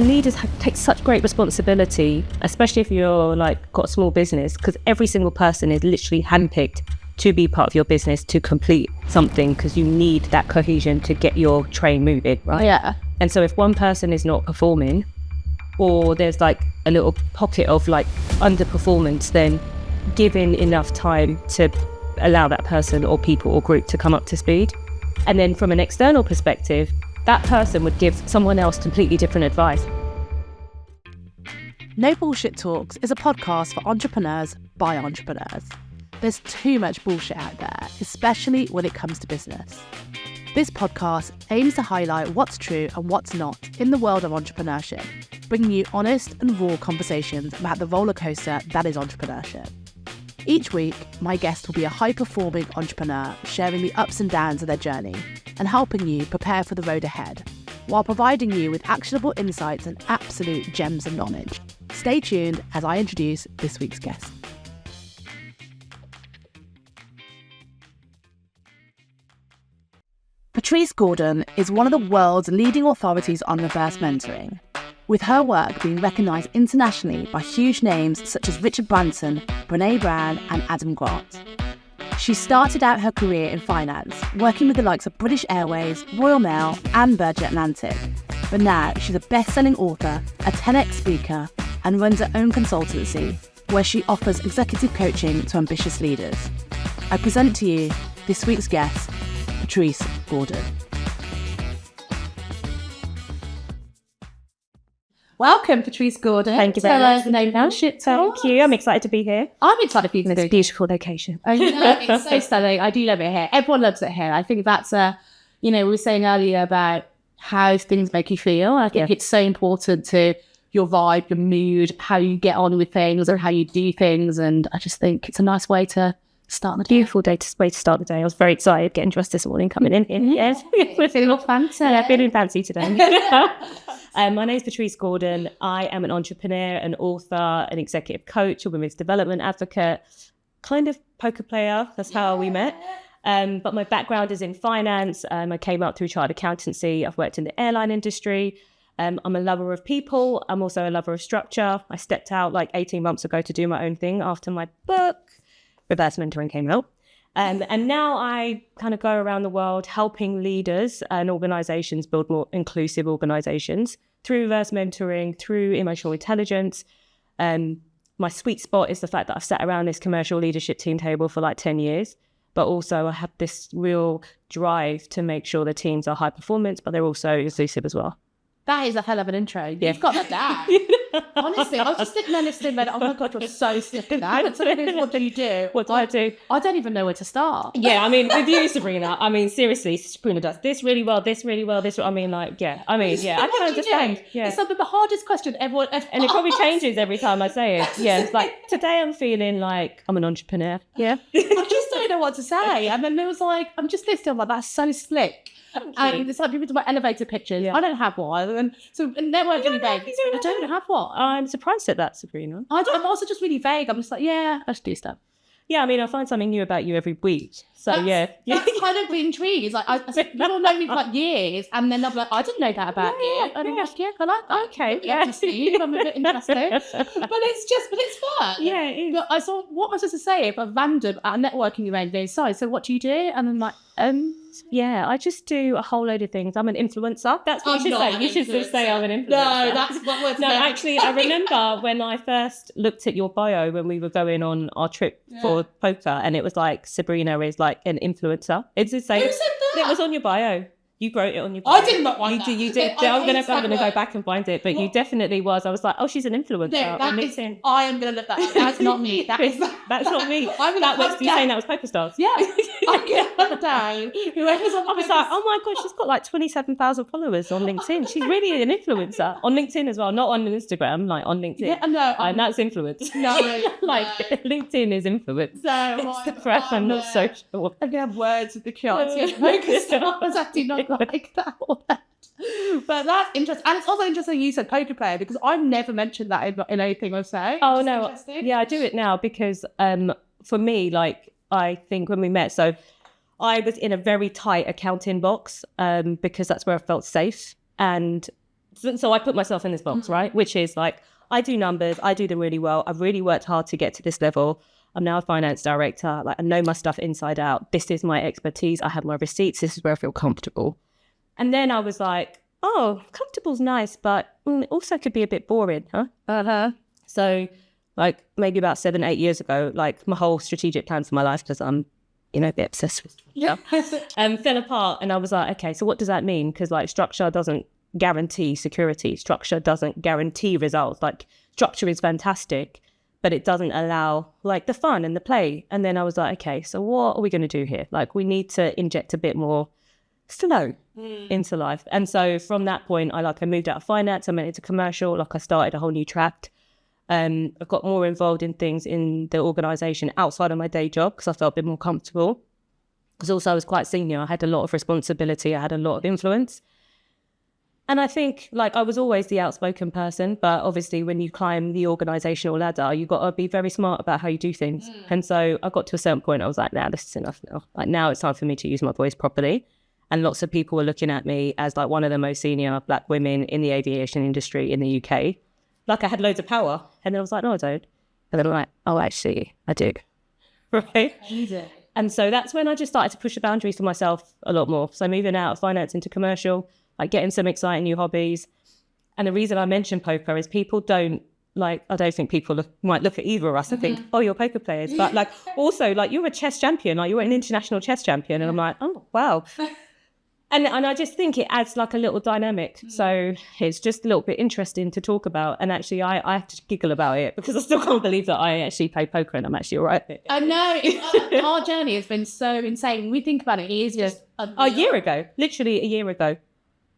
leaders take such great responsibility, especially if you're like got a small business, because every single person is literally handpicked to be part of your business to complete something, because you need that cohesion to get your train moving, right? Yeah. And so if one person is not performing, or there's like a little pocket of like underperformance, then giving enough time to allow that person or people or group to come up to speed. And then from an external perspective, that person would give someone else completely different advice. No Bullshit Talks is a podcast for entrepreneurs by entrepreneurs. There's too much bullshit out there, especially when it comes to business. This podcast aims to highlight what's true and what's not in the world of entrepreneurship, bringing you honest and raw conversations about the roller coaster that is entrepreneurship. Each week, my guest will be a high-performing entrepreneur sharing the ups and downs of their journey and helping you prepare for the road ahead, while providing you with actionable insights and absolute gems of knowledge. Stay tuned as I introduce this week's guest. Patrice Gordon is one of the world's leading authorities on reverse mentoring, with her work being recognised internationally by huge names such as Richard Branson, Brené Brown and Adam Grant. She started out her career in finance, working with the likes of British Airways, Royal Mail and Virgin Atlantic. But now she's a best-selling author, a 10x speaker and runs her own consultancy where she offers executive coaching to ambitious leaders. I present to you this week's guest, Patrice Gordon. Welcome, Patrice Gordon. Thank you very much. Thank you. I'm excited to be here. I'm excited for you to It's a beautiful location. Oh, you know, it's so stunning. I do love it here. Everyone loves it here. I think that's we were saying earlier about how things make you feel. I think it's so important to your vibe, your mood, how you get on with things or how you do things. And I just think it's a nice way to start the day. Beautiful way to start the day. I was very excited getting dressed this morning, coming in here. Yes, we're feeling all fancy. Yeah, feeling fancy today. My name is Patrice Gordon. I am an entrepreneur, an author, an executive coach, a women's development advocate, kind of poker player. That's how we met. But my background is in finance. I came up through chartered accountancy. I've worked in the airline industry. I'm a lover of people. I'm also a lover of structure. I stepped out like 18 months ago to do my own thing after my book, Reverse Mentoring, came out. And now I kind of go around the world helping leaders and organizations build more inclusive organizations through reverse mentoring, through emotional intelligence. My sweet spot is the fact that I've sat around this commercial leadership team table for like 10 years, but also I have this real drive to make sure the teams are high performance, but they're also inclusive as well. That is a hell of an intro. Yeah. You've got that down. Honestly, I was just sitting there listening and oh my God, you're so sick of that. So what do you do? What do I do? I don't even know where to start. Yeah, I mean, with you, Sabrina, I mean, seriously, Sabrina does this really well, I mean, like, yeah, I can understand. Yeah. It's the hardest question everyone ever And it probably changes every time I say it. Yeah, it's like, today I'm feeling like I'm an entrepreneur. Yeah. I just don't know what to say. And then there was like, I'm just listening, I'm like, that's so slick. And it's like people talk about elevator pictures. Yeah. I don't have one. And so network really vague. I don't have one. I'm surprised at that, Sabrina. I'm also just really vague. I'm just like, yeah, let's do stuff. Yeah, I mean, I find something new about you every week. So that's kind of intrigued. It's like, I said, people know me for like years, and then they're like, I didn't know that about you. And I'm like, yeah, I like that. Okay, yeah. I'm a bit interested. But it's fun. Yeah. But I thought, what was I supposed to say if a random at a networking event goes, so what do you do? And I'm like, yeah, I just do a whole load of things. I'm an influencer. That's what you should say. You should just say I'm an influencer. No, that's what we're No, actually, I remember when I first looked at your bio when we were going on our trip for poker, and it was like, Sabrina is like an influencer. It's the same. Who said that? It was on your bio. You wrote it on your bio. I did not want that. You did. I'm gonna go back and find it, but you definitely was. I was like, oh, she's an influencer. No, I am gonna look that up. That's not me. That's not me. You saying that was Poker Stars? Yeah. I get that down. Whoever's on the I was like, oh my gosh, she's got like 27,000 followers on LinkedIn. She's really an influencer on LinkedIn as well, not on Instagram, like on LinkedIn. Yeah, no, and that's influence. No, LinkedIn is influence. No, I'm not so sure. I can have words with the kiosque. Poker Stars. I do not like that one. But that's interesting. And it's also interesting you said poker player, because I've never mentioned that in anything I say. Oh, no. Yeah, I do it now because for me, like, I think when we met, so I was in a very tight accounting box because that's where I felt safe. And So I put myself in this box, right? Which is like, I do numbers, I do them really well. I've really worked hard to get to this level. I'm now a finance director. Like, I know my stuff inside out. This is my expertise. I have my receipts. This is where I feel comfortable. And then I was like, oh, comfortable's nice, but it also could be a bit boring, huh? So like maybe about 7-8 years ago, like my whole strategic plan for my life, because I'm, a bit obsessed with fell apart. And I was like, okay, so what does that mean? Because like structure doesn't guarantee security. Structure doesn't guarantee results. Like structure is fantastic, but it doesn't allow like the fun and the play. And then I was like, okay, so what are we going to do here? Like we need to inject a bit more flow into life. And so from that point, I moved out of finance, I went into commercial, like I started a whole new track. I got more involved in things in the organisation outside of my day job because I felt a bit more comfortable. Because also I was quite senior, I had a lot of responsibility, I had a lot of influence. And I think like I was always the outspoken person, but obviously when you climb the organisational ladder, you've got to be very smart about how you do things. And so I got to a certain point, I was like, nah, this is enough now. Like now it's time for me to use my voice properly. And lots of people were looking at me as like one of the most senior Black women in the aviation industry in the UK. Like I had loads of power. And then I was like, no, I don't. And then I'm like, oh, actually, I do. Right? And so that's when I just started to push the boundaries for myself a lot more. So moving out of finance into commercial, like getting some exciting new hobbies. And the reason I mention poker is people don't, like, I don't think people might look at either of us and think, oh, you're poker players. But like, also, like, you're a chess champion, like you're an international chess champion. And I'm like, oh, wow. And I just think it adds like a little dynamic. So it's just a little bit interesting to talk about. And actually, I have to giggle about it because I still can't believe that I actually play poker and I'm actually all right at it. I know. Our journey has been so insane. When we think about it, it is just a year ago, literally a year ago.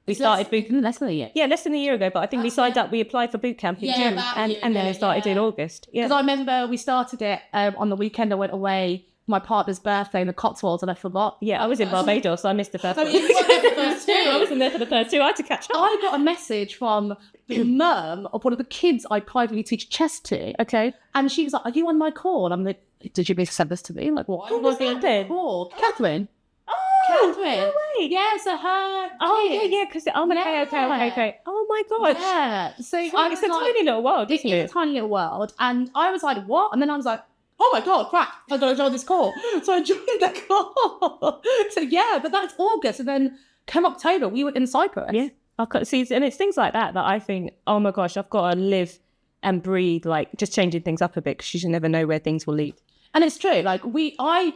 We started boot camp. Less than a year. Yeah, less than a year ago. But I think we signed up, we applied for boot camp in June and then it started in August. Yeah. Because I remember we started it on the weekend I went away my partner's birthday in the Cotswolds and I forgot. Yeah, I was in Barbados, so I missed the first one. You weren't there for the first two. I wasn't there for the first two. I had to catch up. I got a message from the mum of one of the kids I privately teach chess to. Okay. And she was like, are you on my call? And I'm like, did you send this to me? I'm like, what? Who was that then? Catherine. Oh, Catherine. no way. Yeah, so her kids. Oh, yeah, because, okay. Oh, my God. Yeah. So it's a tiny little world, isn't it? It's a tiny little world. And I was like, what? And then I was like, oh my God, crap, I've got to join this call. So I joined the call. So yeah, but that's August. And then come October, we were in Cyprus. Yeah. See, and it's things like that I think, oh my gosh, I've got to live and breathe, like just changing things up a bit because you should never know where things will lead. And it's true. Like I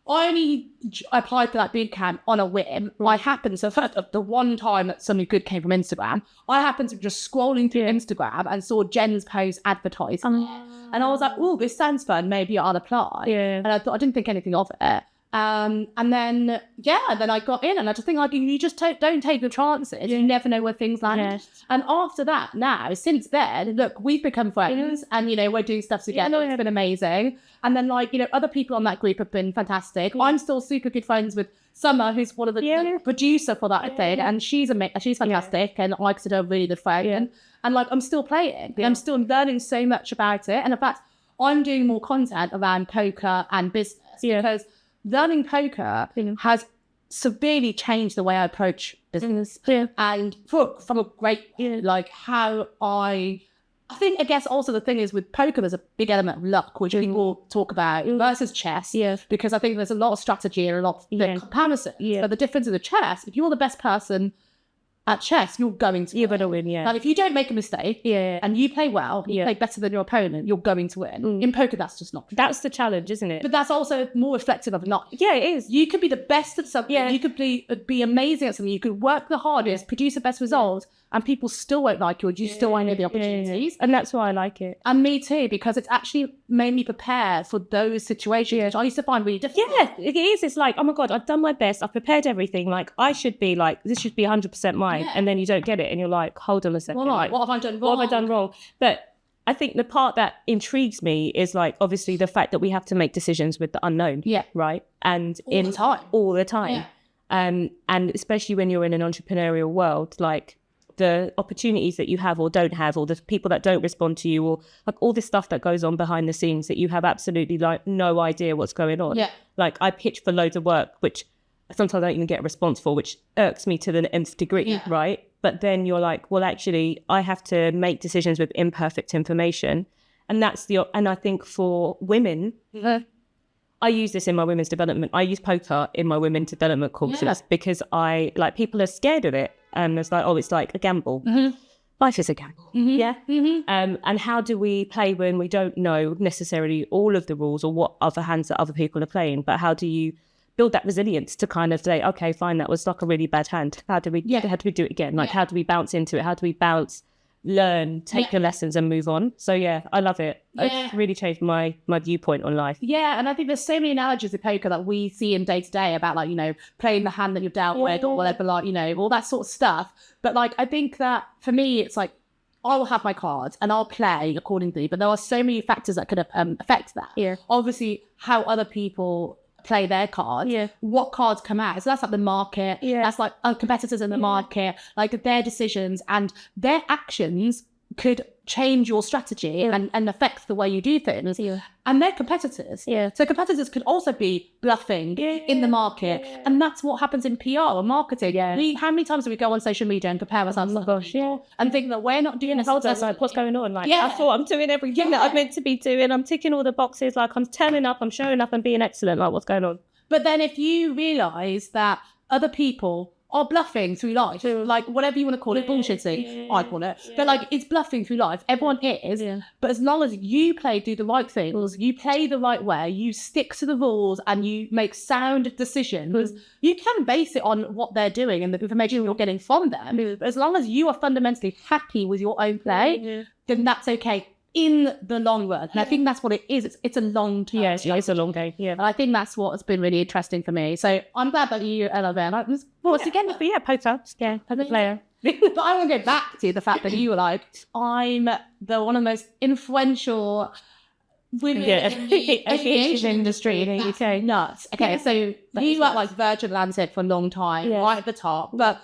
only applied for that boot camp on a whim. I happened to, the one time that something good came from Instagram, I happened to just scrolling through Instagram and saw Jen's post advertised. And I was like, oh, this sounds fun. Maybe I'll apply. Yeah. And I didn't think anything of it. And then I got in and I just think like, you just don't take the chances. Yeah. You never know where things land. Yes. And after that, since then, look, we've become friends and, we're doing stuff together. It's been amazing. And then other people on that group have been fantastic. I'm still super good friends with Summer, who's one of the producer for that thing. And she's fantastic. And I consider her really the friend. Yeah. And I'm still playing. Yeah. I'm still learning so much about it. And in fact, I'm doing more content around poker and business because learning poker has severely changed the way I approach business. Yeah. And from a great, how I think, I guess also the thing is with poker, there's a big element of luck, which people talk about versus chess. Yes. Because I think there's a lot of strategy and a lot of comparison. Yeah. But the difference in the chess, if you're the best person at chess, you're going to win. You're going to win, yeah. Like if you don't make a mistake and you play well, you play better than your opponent, you're going to win. In poker, that's just not true. That's the challenge, isn't it? But that's also more reflective of not. Yeah, it is. You could be the best at something. Yeah. You could be amazing at something. You could work the hardest, produce the best results, and people still won't like you, or you still won't know the opportunities. Yeah. And that's why I like it. And me too, because it's actually made me prepare for those situations, which I used to find really difficult. Yeah, it is. It's like, oh my God, I've done my best. I've prepared everything. Like, I should be like, this should be 100% mine. Yeah. And then you don't get it. And you're like, hold on a second. What have I done wrong? What have I done wrong? But I think the part that intrigues me is like, obviously, the fact that we have to make decisions with the unknown. Yeah. Right? And all the time. Yeah. And especially when you're in an entrepreneurial world, like, the opportunities that you have or don't have, or the people that don't respond to you, or like all this stuff that goes on behind the scenes that you have absolutely like no idea what's going on. Yeah. Like I pitched for loads of work, which sometimes I don't even get a response for, which irks me to the nth degree, right? But then you're like, well, actually, I have to make decisions with imperfect information. And and I think for women, I use this in my women's development. I use poker in my women's development courses because people are scared of it. And it's like, oh, it's like a gamble. Life is a gamble. And how do we play when we don't know necessarily all of the rules or what other hands that other people are playing? But how do you build that resilience to kind of say, okay, fine, that was like a really bad hand. How do we do it again? Like, how do we bounce into it? How do we learn, take the lessons and move on? So I love it. It's really changed my viewpoint on life. Yeah, and I think there's so many analogies of poker that we see in day to day about like, playing the hand that you've dealt with or whatever, like, all that sort of stuff. But like, I think that for me, it's like, I will have my cards and I'll play accordingly, but there are so many factors that could affect that. Yeah. Obviously, how other people play their cards, what cards come out. So that's like the market. Yeah. That's like competitors in the market, like their decisions and their actions could change your strategy and affect the way you do things. Yeah. And they're competitors. Yeah. So competitors could also be bluffing in the market. Yeah. And that's what happens in PR or marketing. Yeah. How many times do we go on social media and compare ourselves and think that we're not doing this? Like, what's going on? Like, I thought I'm doing everything that I'm meant to be doing. I'm ticking all the boxes. Like, I'm turning up, I'm showing up and being excellent. Like, what's going on? But then if you realise that other people are bluffing through life, like whatever you want to call it, bullshitting, I call it. But like, it's bluffing through life. Everyone is. Yeah. But as long as you do the right things, you play the right way, you stick to the rules and you make sound decisions, you can base it on what they're doing and the information you're getting from them. But as long as you are fundamentally happy with your own play, then that's okay in the long run. And I think that's what it is. It's a long term. Yeah, it's a long game. Yeah. And I think that's what has been really interesting for me. So I'm glad that you love it. Again, but poker. Yeah, poker player. But I want to go back to the fact that you were like, I'm one of the most influential women in the aviation industry in the UK. Nuts. Okay, so you worked like Virgin Atlantic for a long time, right at the top. But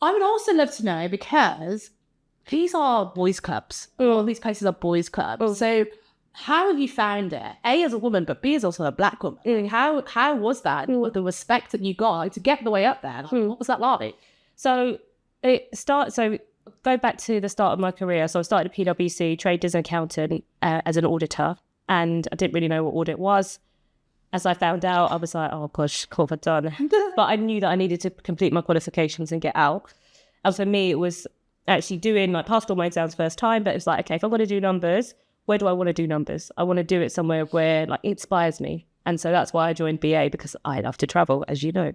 I would also love to know, because these are boys' clubs. All these places are boys' clubs. So how have you found it? A, as a woman, but B, as also a black woman. How was that? The respect that you got to get the way up there. What was that like? So go back to the start of my career. So I started at PwC, trained as an accountant, as an auditor, and I didn't really know what audit was. As I found out, I was like, oh gosh, what have I done? But I knew that I needed to complete my qualifications and get out. And for me, it was actually passed all my exams first time, but it's like, okay, if I want to do numbers, where do I want to do numbers? I want to do it somewhere where like it inspires me. And so that's why I joined BA, because I love to travel, as you know.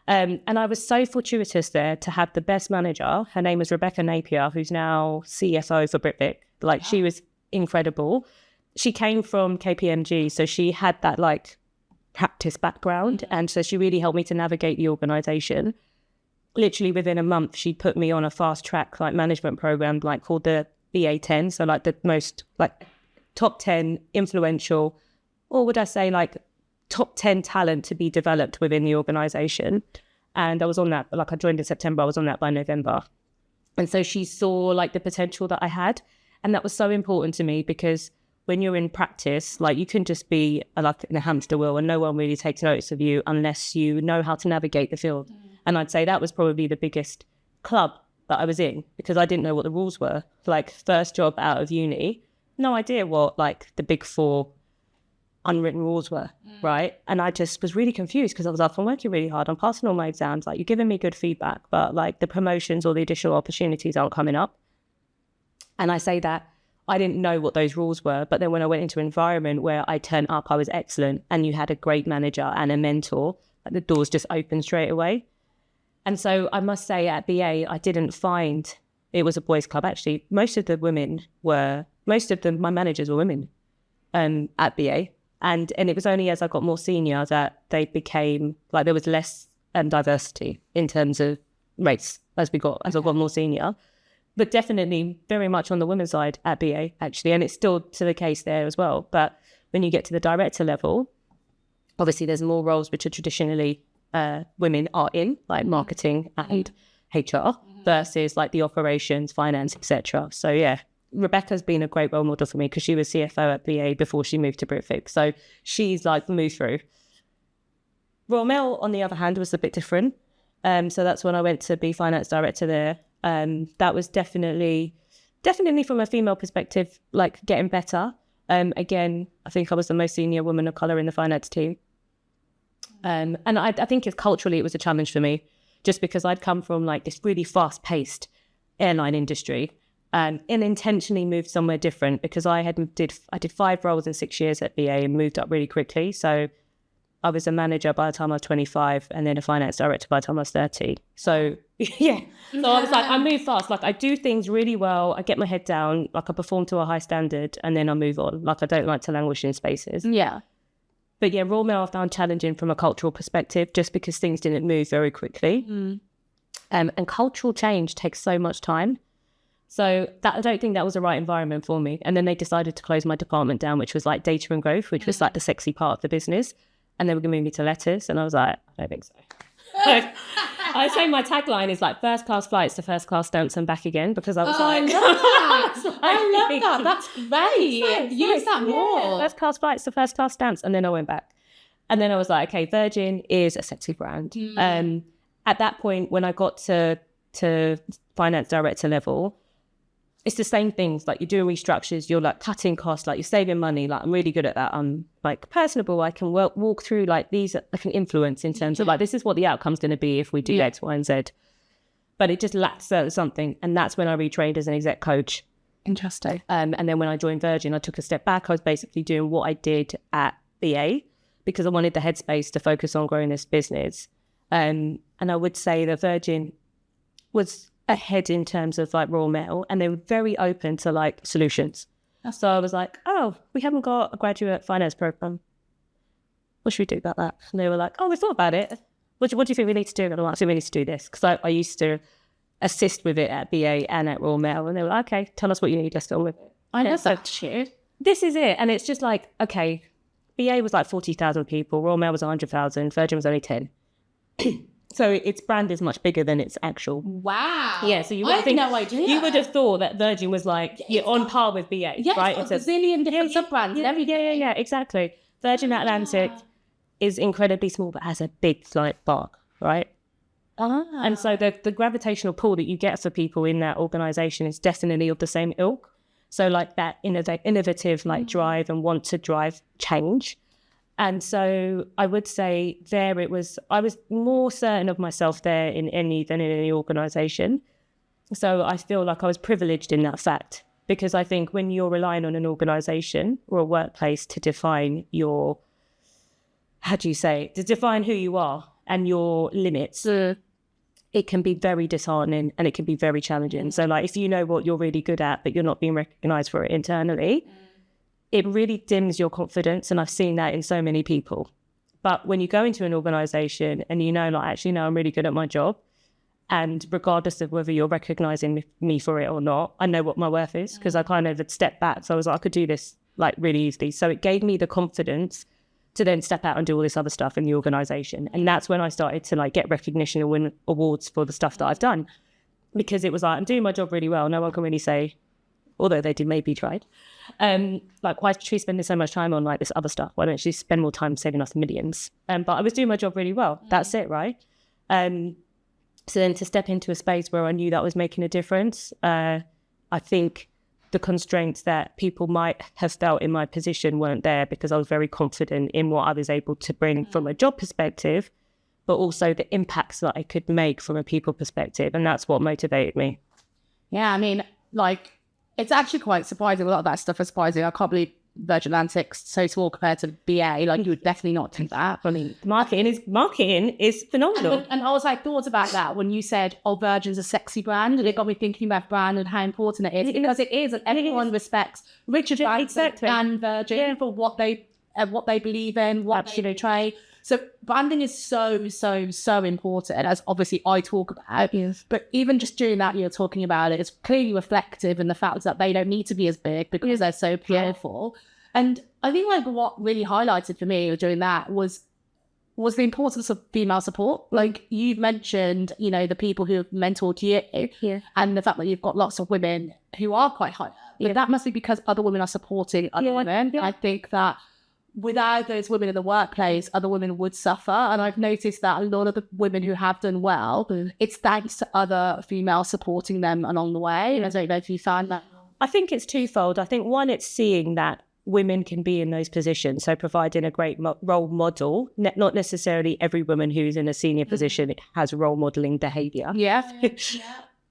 And I was so fortuitous there to have the best manager. Her name was Rebecca Napier, who's now CFO for Britvic. Like, she was incredible. She came from KPMG, so she had that like practice background. And so she really helped me to navigate the organization. Literally within a month, she put me on a fast track like management program, like called the E10. So like the most like top 10 influential, or would I say like top 10 talent to be developed within the organization. And I was on that, like I joined in September, I was on that by November. And so she saw like the potential that I had. And that was so important to me, because when you're in practice, like you can just be like in a hamster wheel and no one really takes notice of you unless you know how to navigate the field. And I'd say that was probably the biggest club that I was in, because I didn't know what the rules were. Like, first job out of uni, no idea what like the big four unwritten rules were, right? And I just was really confused, because I was like, I'm working really hard, I'm passing all my exams, like you're giving me good feedback, but like the promotions or the additional opportunities aren't coming up. And I say that I didn't know what those rules were, but then when I went into an environment where I turned up, I was excellent, and you had a great manager and a mentor, like the doors just opened straight away. And so I must say at BA, I didn't find it was a boys' club. Actually, most of my managers were women at BA. And it was only as I got more senior that they became, like there was less diversity in terms of race as I got more senior. But definitely very much on the women's side at BA, actually. And it's still to the case there as well. But when you get to the director level, obviously there's more roles which are traditionally women are in, like marketing and HR, versus like the operations, finance, etc. So yeah, Rebecca's been a great role model for me, because she was CFO at BA before she moved to Britvic. So she's like moved through. Royal Mail, on the other hand, was a bit different. So that's when I went to be finance director there. That was definitely from a female perspective, like getting better. Again, I think I was the most senior woman of colour in the finance team. And I think culturally it was a challenge for me, just because I'd come from like this really fast-paced airline industry and intentionally moved somewhere different, because I did 5 roles in 6 years at BA and moved up really quickly. So I was a manager by the time I was 25 and then a finance director by the time I was 30. So yeah. So I was like, I move fast. Like I do things really well. I get my head down. Like I perform to a high standard and then I move on. Like I don't like to languish in spaces. Yeah. But yeah, Royal Mail I found challenging from a cultural perspective, just because things didn't move very quickly. And cultural change takes so much time. So I don't think that was the right environment for me. And then they decided to close my department down, which was like data and growth, which was like the sexy part of the business. And they were going to move me to letters. And I was like, I don't think so. I say my tagline is like first class flights to first class stamps and back again, because I was like, I love that. That's great. Use that more. First class flights to first class stamps. And then I went back. And then I was like, okay, Virgin is a sexy brand. At that point, when I got to finance director level, it's the same things. Like you're doing restructures, you're like cutting costs, like you're saving money. Like I'm really good at that. I'm like personable. I can walk through like these. I can influence in terms of like, this is what the outcome's going to be if we do X, Y, and Z. But it just lacks something. And that's when I retrained as an exec coach. Interesting. And then when I joined Virgin, I took a step back. I was basically doing what I did at BA, because I wanted the headspace to focus on growing this business. And I would say that Virgin was ahead in terms of like Royal Mail, and they were very open to like solutions. So I was like, oh, we haven't got a graduate finance program. What should we do about that? And they were like, oh, we thought about it. What do you think we need to do? And I'm like, I think we need to do this. Because I used to assist with it at BA and at Royal Mail. And they were like, okay, tell us what you need. Let's go with it. I love that shit. This is it. And it's just like, okay, BA was like 40,000 people. Royal Mail was 100,000. Virgin was only 10. So its brand is much bigger than its actual. Wow. Yeah, so you I would think, had no idea. You would have thought that Virgin was like on par with BA, right? It's a zillion different sub-brands and everything. Yeah, exactly. Virgin Atlantic is incredibly small but has a big like bark, right? And so the gravitational pull that you get for people in that organisation is definitely of the same ilk. So like that innovative like drive and want to drive change. And so I would say I was more certain of myself there than in any organisation. So I feel like I was privileged in that fact, because I think when you're relying on an organisation or a workplace to define to define who you are and your limits, it can be very disheartening and it can be very challenging. So like if you know what you're really good at, but you're not being recognised for it internally, it really dims your confidence. And I've seen that in so many people. But when you go into an organisation and you know, like, actually, no, I'm really good at my job. And regardless of whether you're recognising me for it or not, I know what my worth is, because I kind of had stepped back. So I was like, I could do this like really easily. So it gave me the confidence to then step out and do all this other stuff in the organisation. And that's when I started to like get recognition and win awards for the stuff that I've done. Because it was like, I'm doing my job really well. No one can really say, although they did maybe tried. Like, why is Patrice spending so much time on like this other stuff? Why don't she spend more time saving us millions? But I was doing my job really well. That's it, right? So then to step into a space where I knew that was making a difference, I think the constraints that people might have felt in my position weren't there, because I was very confident in what I was able to bring from a job perspective, but also the impacts that I could make from a people perspective. And that's what motivated me. Yeah, I mean, like, it's actually quite surprising. A lot of that stuff is surprising. I can't believe Virgin Atlantic's so small compared to BA. Like, you would definitely not think that. I mean, marketing is phenomenal. And I was like, thought about that when you said, oh, Virgin's a sexy brand. And it got me thinking about brand and how important it is. Because it is. And everyone respects Richard Branson and Virgin for what they believe in, what they portray. So branding is so, so, so important, as obviously I talk about. Yes. But even just during that, you're talking about it, it's clearly reflective in the fact that they don't need to be as big because they're so powerful. And I think like what really highlighted for me during that was the importance of female support. Like you've mentioned, you know, the people who have mentored you and the fact that you've got lots of women who are quite high. But that must be because other women are supporting other women. I think that without those women in the workplace, other women would suffer. And I've noticed that a lot of the women who have done well, it's thanks to other females supporting them along the way. I don't know if you found that. I think it's twofold. I think one, it's seeing that women can be in those positions. So providing a great role model, not necessarily every woman who's in a senior position has role modeling behavior. Yeah.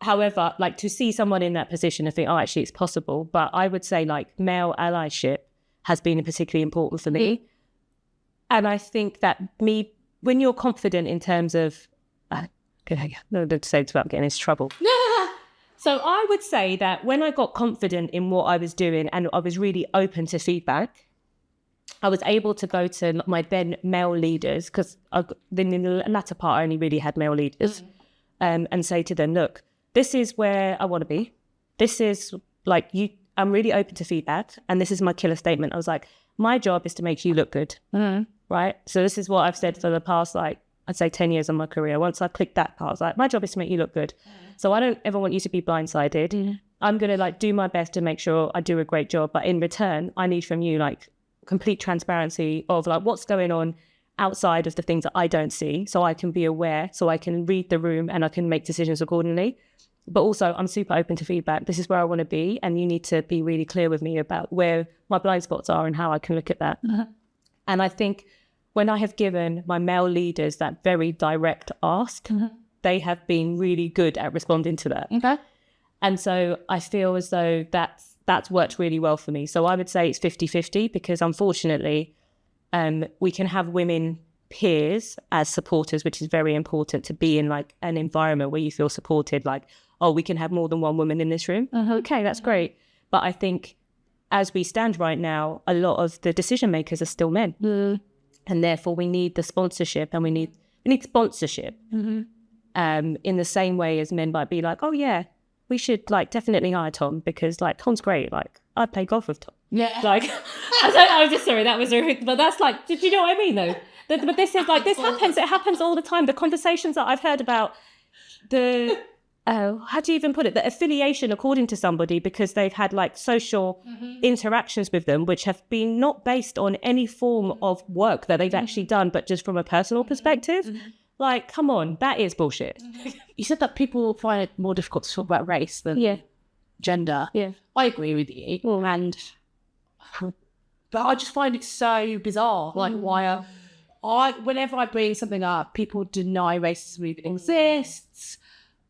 However, like to see someone in that position and think, oh, actually it's possible. But I would say like male allyship has been particularly important for me. And I think that when you're confident in terms of, don't say it's about getting into trouble. So I would say that when I got confident in what I was doing and I was really open to feedback, I was able to go to my then male leaders, because then in the latter part, I only really had male leaders, and say to them, look, this is where I want to be. This is like I'm really open to feedback. And this is my killer statement. I was like, my job is to make you look good. Right. So this is what I've said for the past, like, I'd say 10 years of my career. Once I clicked that part, I was like, my job is to make you look good. So I don't ever want you to be blindsided. I'm going to like do my best to make sure I do a great job. But in return, I need from you like complete transparency of like what's going on outside of the things that I don't see. So I can be aware, so I can read the room and I can make decisions accordingly. But also I'm super open to feedback. This is where I want to be. And you need to be really clear with me about where my blind spots are and how I can look at that. And I think when I have given my male leaders that very direct ask, they have been really good at responding to that. Okay. And so I feel as though that's worked really well for me. So I would say it's 50-50 because unfortunately, we can have women peers as supporters, which is very important to be in like an environment where you feel supported. Like, oh, we can have more than one woman in this room. Okay, that's great. But I think as we stand right now, a lot of the decision makers are still men. And therefore we need the sponsorship and we need sponsorship. In the same way as men might be like, oh yeah, we should like definitely hire Tom because like Tom's great. Like I play golf with Tom. Yeah. Like I was just sorry, that was but that's like, did you know what I mean though? But this is like, this happens. It happens all the time. The conversations that I've heard about the, how do you even put it? The affiliation according to somebody because they've had like social interactions with them, which have been not based on any form of work that they've actually done, but just from a personal perspective. Like, come on, that is bullshit. You said that people find it more difficult to talk about race than gender. Yeah. I agree with you. But I just find it so bizarre. Like, whenever I bring something up, people deny racism even exists,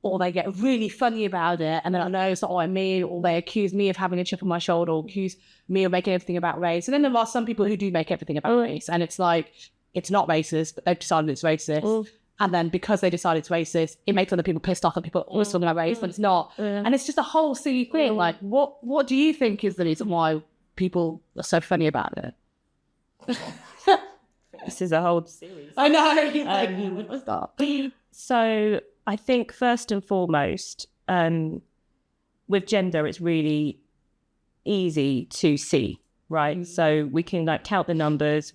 or they get really funny about it, and then I know it's not what I mean, or they accuse me of having a chip on my shoulder, or accuse me of making everything about race. And then there are some people who do make everything about race, and it's like, it's not racist, but they've decided it's racist. And then because they decide it's racist, it makes other people pissed off that people are always talking about race, but it's not. And it's just a whole silly thing. Like, what do you think is the reason why people are so funny about it? This is a whole series. I know. So I think first and foremost, with gender, it's really easy to see, right? So we can like count the numbers.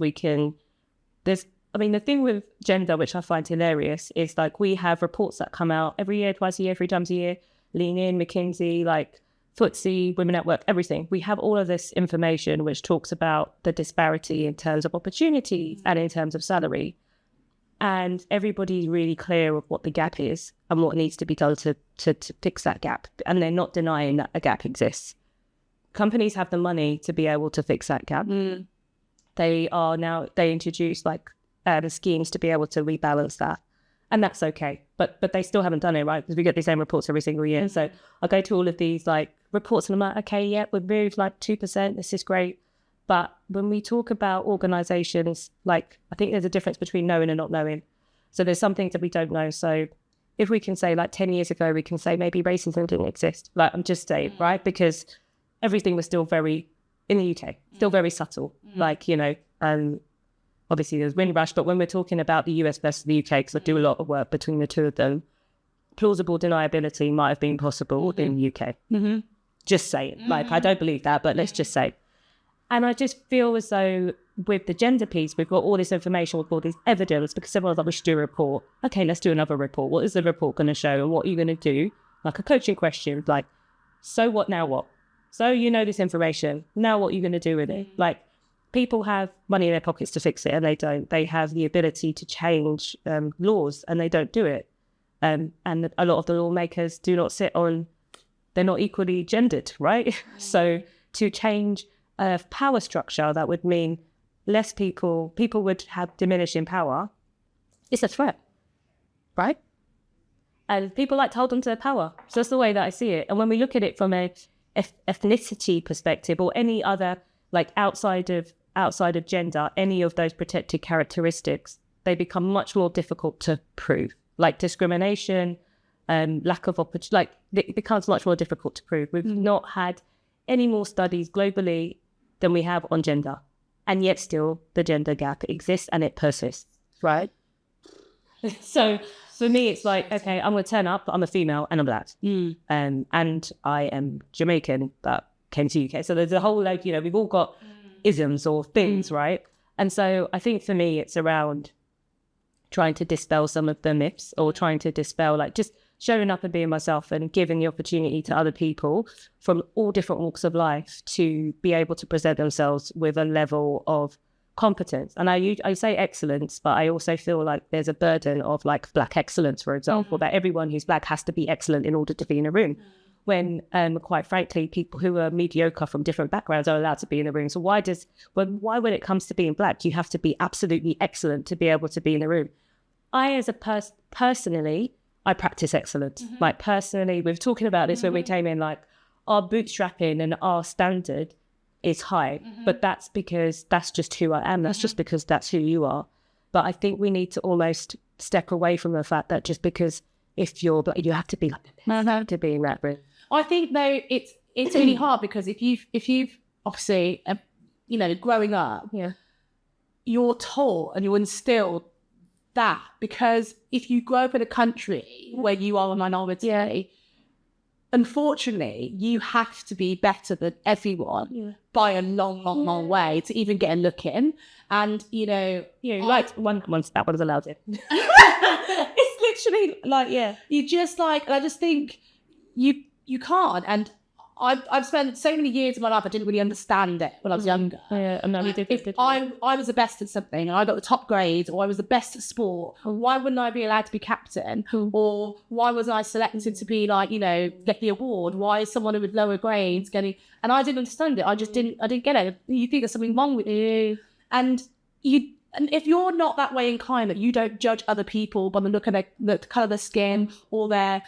The thing with gender, which I find hilarious, is like we have reports that come out every year, twice a year, 3 times a year, Lean In, McKinsey, like FTSE, Women at Work, everything. We have all of this information which talks about the disparity in terms of opportunity and in terms of salary. And everybody's really clear of what the gap is and what needs to be done to fix that gap. And they're not denying that a gap exists. Companies have the money to be able to fix that gap. They introduce like schemes to be able to rebalance that. And that's okay. But they still haven't done it, right? Because we get the same reports every single year. So I go to all of these like reports and I'm like, okay, yeah, we've moved like 2%. This is great. But when we talk about organizations, like I think there's a difference between knowing and not knowing. So there's some things that we don't know. So if we can say like 10 years ago, we can say maybe racism didn't exist. Like I'm just saying, right? Because everything was still very, in the UK, still very subtle. Like, you know, obviously there's Windrush, but when we're talking about the US versus the UK, because I do a lot of work between the two of them, plausible deniability might have been possible in the UK. Just saying. Like, I don't believe that, but let's just say. And I just feel as though with the gender piece, we've got all this information, we've got all this evidence, because everyone's like, we should do a report. Okay, let's do another report. What is the report going to show? And what are you going to do? Like a coaching question, like, so what, now what? So you know this information. Now what are you going to do with it? Like, people have money in their pockets to fix it and they don't. They have the ability to change laws and they don't do it. And a lot of the lawmakers do not they're not equally gendered, right? So to change a power structure, that would mean less people would have diminishing power. It's a threat, right? And people like to hold on to their power. So that's the way that I see it. And when we look at it from a ethnicity perspective or any other, like outside of gender, any of those protected characteristics, they become much more difficult to prove. Like discrimination, lack of opportunity, like it becomes much more difficult to prove. We've not had any more studies globally than we have on gender. And yet still the gender gap exists and it persists, right? So for me, it's like, okay, I'm going to turn up, but I'm a female and I'm black. And I am Jamaican, but came to UK. So there's a whole, like, you know, we've all got isms or things, right? And so I think for me, it's around trying to dispel some of the myths or trying to dispel, like, just showing up and being myself and giving the opportunity to other people from all different walks of life to be able to present themselves with a level of competence. And I say excellence, but I also feel like there's a burden of like black excellence, for example, that everyone who's black has to be excellent in order to be in a room. When quite frankly, people who are mediocre from different backgrounds are allowed to be in the room. So why when it comes to being black, you have to be absolutely excellent to be able to be in the room? I, as a personally, I practice excellence. Like personally, we were talking about this when we came in, like our bootstrapping and our standard is high, but that's because that's just who I am. That's just because that's who you are. But I think we need to almost step away from the fact that just because if you're black, you have to be like to be in that room. I think though it's really hard because if you've obviously you know, growing up, you're taught and you're instilled that, because if you grow up in a country where you are a minority, unfortunately you have to be better than everyone by a long way to even get a look in. And you know like once that one's allowed in. It's literally like you just like, and I just think you can't. And I've spent so many years of my life, I didn't really understand it when I was younger. And now if I was the best at something and I got the top grade, or I was the best at sport, why wouldn't I be allowed to be captain? Or why was I selected to be like, you know, get the award? Why is someone with lower grades getting? And I didn't understand it. I didn't get it. You think there's something wrong with you, and if you're not that way inclined, that you don't judge other people by the look of the colour of their skin or their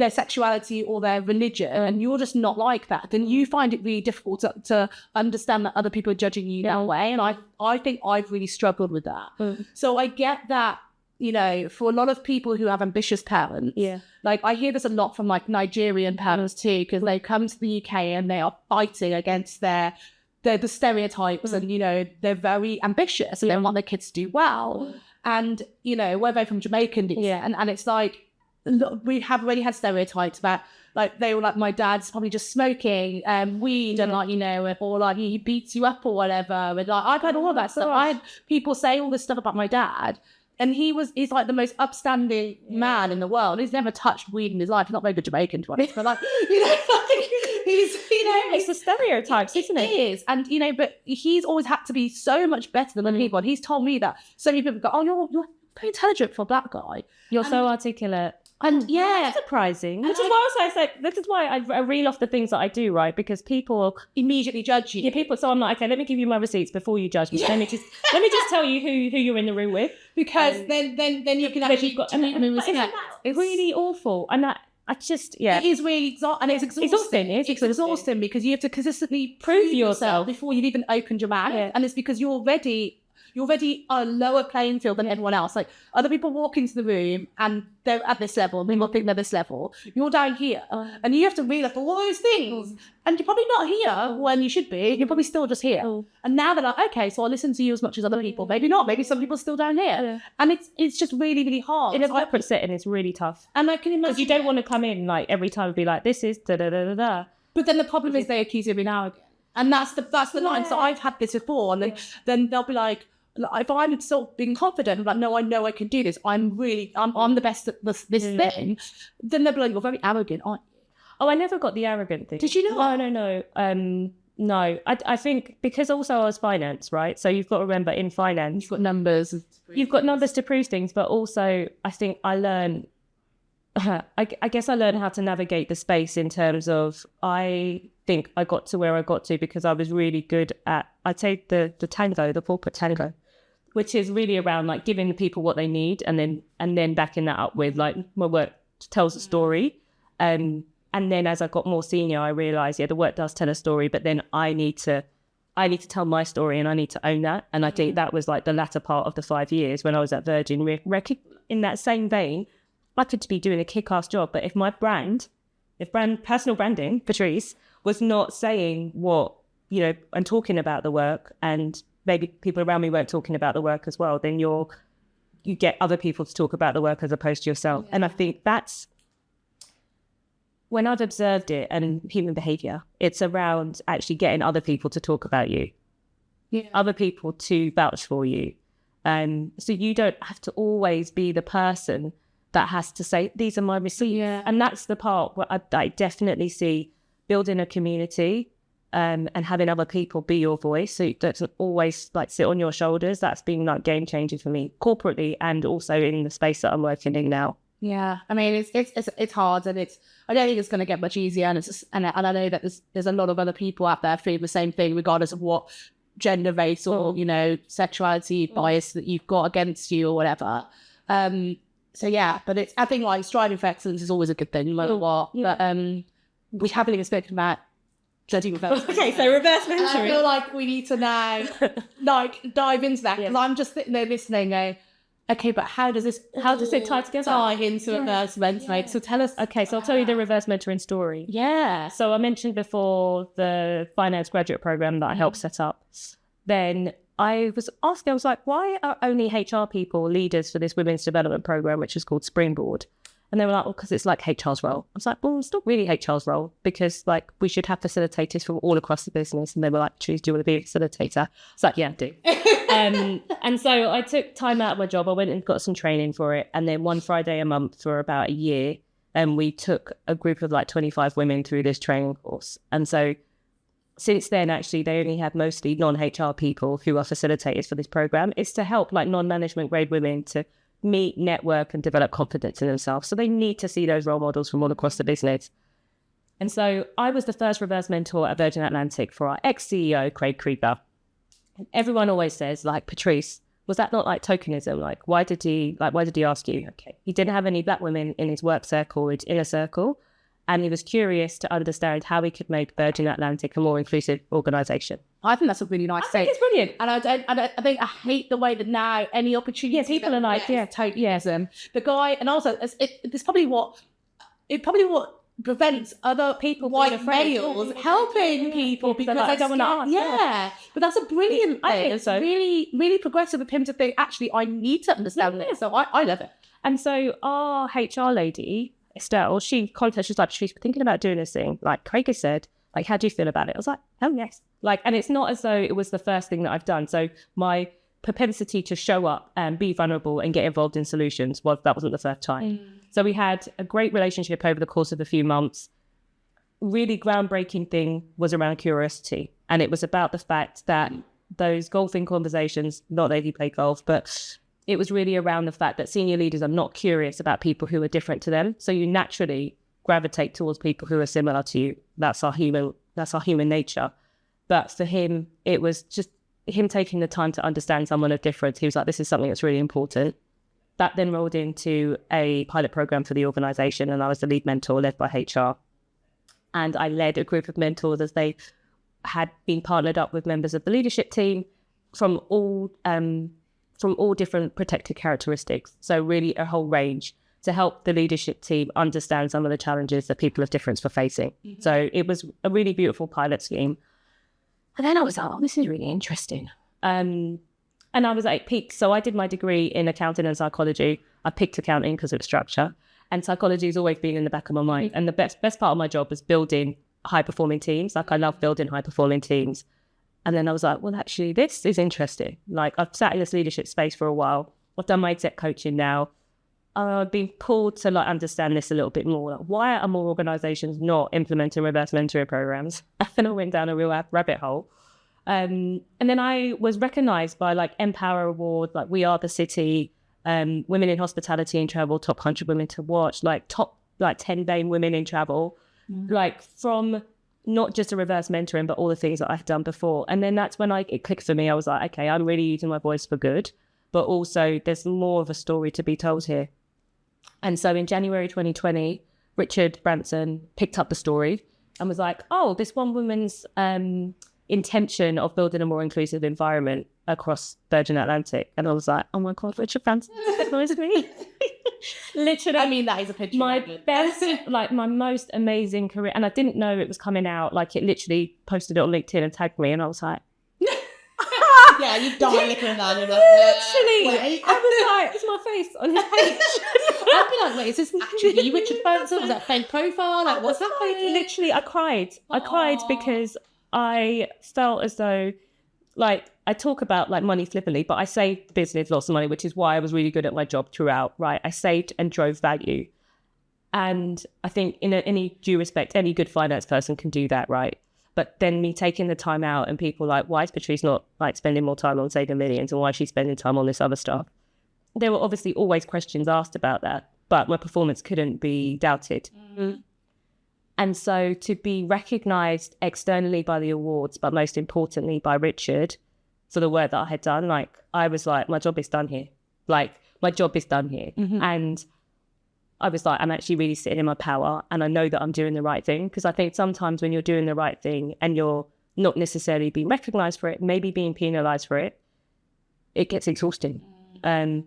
sexuality or their religion, and you're just not like that, then you find it really difficult to understand that other people are judging you that way. And I think I've really struggled with that. So I get that, you know, for a lot of people who have ambitious parents, like I hear this a lot from like Nigerian parents too, because they come to the UK and they are fighting against the stereotypes, and you know, they're very ambitious and they want their kids to do well. And you know, we're very from Jamaican descent, and it's like, we have already had stereotypes about, like, they were like, my dad's probably just smoking weed and like, you know, or like he beats you up or whatever. And like, I've heard all that stuff. I had people say all this stuff about my dad, and he's like the most upstanding man in the world. He's never touched weed in his life. He's not very good Jamaican, to be honest, but like, you know, he's, you know, it's the stereotypes, isn't it? It is. And you know, but he's always had to be so much better than other people. And he's told me that so many people go, oh, you're pretty intelligent for a black guy. You're so articulate. And that's surprising. Which is why this is why I reel off the things that I do, right? Because people immediately judge you. So I'm like, okay, let me give you my receipts before you judge me. Let me just tell you who you're in the room with, because then you can actually it's really awful. And that I just it is really exhausting. It's exhausting because you have to consistently prove yourself before you've even opened your mouth, and it's because you're already on a lower playing field than everyone else. Like, other people walk into the room and they're at this level, and people think they're this level. You're down here, and you have to realise all those things. And you're probably not here when you should be. You're probably still just here. And now they're like, okay, so I listen to you as much as other people. Maybe not. Maybe some people are still down here. And it's just really, really hard. In a corporate setting, it's really tough. And I can imagine, because you don't want to come in like every time and be like, this is da da da da da. But then the problem is they accuse you every now and again, and that's the line. So I've had this before, and then they'll be like, if I'm still being confident, I'm like, no, I know I can do this. I'm the best at this thing. Then they'll be like, you're very arrogant, aren't you? Oh, I never got the arrogant thing. Did you know? No. No, I think because also I was finance, right? So you've got to remember in finance, You've got numbers. you've got numbers to prove things, but also I think I learned, I guess I learned how to navigate the space in terms of, I think I got to where I got to because I was really good at, I'd say the tango, the corporate tango, which is really around like giving the people what they need and then backing that up with like my work tells a story. And then as I got more senior, I realized, the work does tell a story, but then I need to tell my story and I need to own that. And I think that was like the latter part of the 5 years when I was at Virgin. In that same vein, I could be doing a kick-ass job, but if my personal branding, Patrice, was not saying what, and talking about the work, and maybe people around me weren't talking about the work as well, then you get other people to talk about the work as opposed to yourself. Yeah. And I think that's, when I've observed it and human behavior, it's around actually getting other people to talk about you, other people to vouch for you. So you don't have to always be the person that has to say, these are my receipts. Yeah. And that's the part where I definitely see building a community and having other people be your voice. So it doesn't always like sit on your shoulders. That's been like game changing for me corporately and also in the space that I'm working in now. Yeah, I mean it's hard, and I don't think it's going to get much easier, and I know that there's a lot of other people out there feeling the same thing, regardless of what gender, race, or sexuality bias that you've got against you or whatever. So yeah, but I think like striving for excellence is always a good thing, no matter what. Yeah. But we haven't even spoken about judging reverse. Okay, so reverse mentoring. And I feel like we need to now like dive into that because I'm just sitting there listening, going, okay, but how does it tie together? Tie into reverse mentoring. Yeah. So tell us. Okay, so I'll tell you the reverse mentoring story. Yeah. So I mentioned before the finance graduate program that I helped set up. Then I was like, why are only HR people leaders for this women's development program, which is called Springboard? And they were like, well, because it's like HR's role. I was like, well, it's not really HR's role because like we should have facilitators from all across the business. And they were like, do you want to be a facilitator? I was like, yeah, I do. And so I took time out of my job. I went and got some training for it. And then one Friday a month for about a year, and we took a group of like 25 women through this training course. And so since then, actually, they only have mostly non-HR people who are facilitators for this program. It's to help like non-management grade women to meet, network, and develop confidence in themselves. So they need to see those role models from all across the business. And so I was the first reverse mentor at Virgin Atlantic for our ex-CEO, Craig Krieger. And everyone always says, like, Patrice, was that not like tokenism? Like, why did he ask you? Okay. He didn't have any black women in his work circle, his inner circle. And he was curious to understand how he could make Virgin Atlantic a more inclusive organisation. I think that's a really nice thing. It's brilliant. And I hate the way that now any opportunity. Yeah, people are like, tokenism. The guy, and also it's probably what prevents other people, white males, helping people because they don't want to. Yeah, but that's a brilliant thing. I think so. Really, really progressive of him to think, actually, I need to understand this. So I love it. And so our HR lady, Estelle, she contacted, she was like, she's thinking about doing this thing. Like Craig has said, like, how do you feel about it? I was like, oh yes. Like, and it's not as though it was the first thing that I've done. So my propensity to show up and be vulnerable and get involved in solutions that wasn't the first time. So we had a great relationship over the course of a few months. Really groundbreaking thing was around curiosity. And it was about the fact that those golfing conversations, not that he played golf, but it was really around the fact that senior leaders are not curious about people who are different to them. So you naturally gravitate towards people who are similar to you. That's our human nature. But for him, it was just him taking the time to understand someone of difference. He was like, this is something that's really important. That then rolled into a pilot program for the organisation, and I was the lead mentor led by HR. And I led a group of mentors as they had been partnered up with members of the leadership team from all different protected characteristics. So really a whole range to help the leadership team understand some of the challenges that people of difference were facing. Mm-hmm. So it was a really beautiful pilot scheme. And then I was like, oh, this is really interesting. And I was at peak. So I did my degree in accounting and psychology. I picked accounting because of structure. And psychology has always been in the back of my mind. And the best part of my job was building high-performing teams. Like, I love building high-performing teams. And then I was like, well, actually, this is interesting. Like, I've sat in this leadership space for a while. I've done my exec coaching now. I've been pulled to like understand this a little bit more. Like, why are more organisations not implementing reverse mentoring programs? And then I went down a real rabbit hole. And then I was recognised by like Empower Award, like We Are the City, Women in Hospitality and Travel, top 100 women to watch, like top like 10 BAME women in travel, like from not just a reverse mentoring, but all the things that I've done before. And then that's when it clicked for me. I was like, okay, I'm really using my voice for good, but also there's more of a story to be told here. And so in January 2020, Richard Branson picked up the story and was like, oh, this one woman's intention of building a more inclusive environment across Virgin Atlantic. And I was like, oh my God, Richard Branson recognized me. Literally. I mean, that is a picture. My best, like my most amazing career. And I didn't know it was coming out. Like it literally posted it on LinkedIn and tagged me. And I was like, yeah, you die looking at that. Literally. Wait. I was like, it's my face on his page. I'd be like, wait, is this actually you, Richard Branson? Was that fake profile? Like, what's happening? Literally, I cried. I cried because I felt as though, like, I talk about like money flippantly, but I saved business lots of money, which is why I was really good at my job throughout, right? I saved and drove value. And I think in any due respect, any good finance person can do that, right? But then me taking the time out and people like, why is Patrice not like spending more time on saving millions and why is she spending time on this other stuff? There were obviously always questions asked about that, but my performance couldn't be doubted. And so to be recognised externally by the awards, but most importantly by Richard for the work that I had done, like I was like, my job is done here. Like my job is done here. And I was like, I'm actually really sitting in my power and I know that I'm doing the right thing. Because I think sometimes when you're doing the right thing and you're not necessarily being recognised for it, maybe being penalised for it, it gets exhausting. And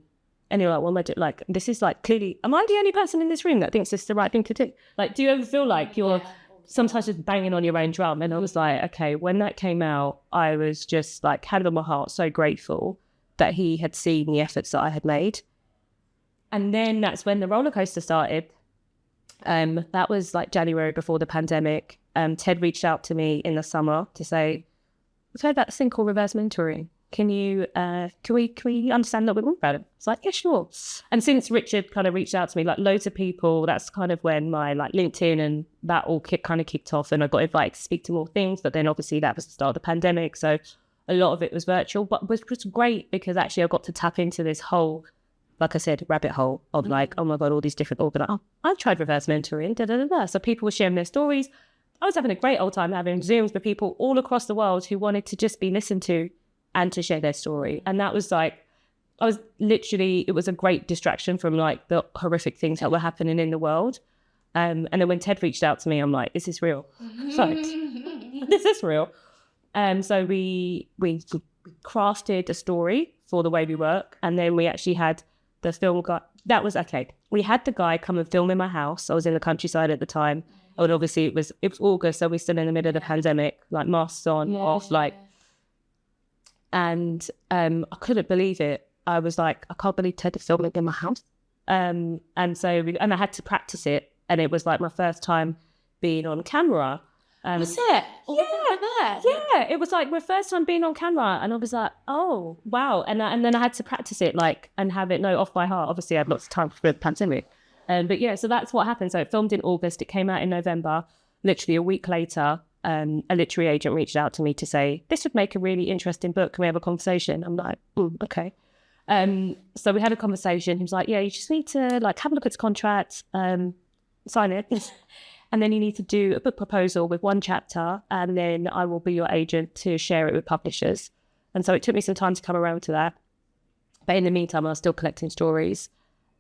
you're like, well, am I like, this is like clearly, am I the only person in this room that thinks this is the right thing to do? Like, do you ever feel like you're sometimes just banging on your own drum? And I was like, okay, when that came out, I was just like, hand on my heart, so grateful that he had seen the efforts that I had made. And then that's when the roller coaster started. That was like January before the pandemic. Ted reached out to me in the summer to say, we've heard about this thing called reverse mentoring. Can we understand a little bit more about it? It's like, yeah, sure. And since Richard kind of reached out to me, like loads of people, that's kind of when my like LinkedIn and that all kind of kicked off and I got invited to speak to more things. But then obviously that was the start of the pandemic. So a lot of it was virtual, but was great because actually I got to tap into this whole, like I said, rabbit hole of like, oh my God, all these different organizations. Oh, I've tried reverse mentoring, da, da, da, da. So people were sharing their stories. I was having a great old time having Zooms with people all across the world who wanted to just be listened to and to share their story. And that was like, it was a great distraction from like the horrific things that were happening in the world. And then when Ted reached out to me, I'm like, this is real. Like, this is real. So we crafted a story for the way we work. And then we actually had the film guy. That was okay. We had the guy come and film in my house. I was in the countryside at the time. And obviously it was August, so we're still in the middle of the pandemic, like masks on, off, like. And I couldn't believe it. I was like, I can't believe Ted is filming in my house. And I had to practice it. And it was like my first time being on camera. Was it? Yeah, it was like my first time being on camera. And I was like, oh, wow. And then I had to practice it like and have it off by heart. Obviously, I had lots of time for the pandemic. But yeah, so that's what happened. So it filmed in August. It came out in November. Literally a week later, a literary agent reached out to me to say, this would make a really interesting book. Can we have a conversation? I'm like, okay. So we had a conversation. He was like, yeah, you just need to like have a look at the contract, sign it. And then you need to do a book proposal with one chapter. And then I will be your agent to share it with publishers. And so it took me some time to come around to that. But in the meantime, I was still collecting stories.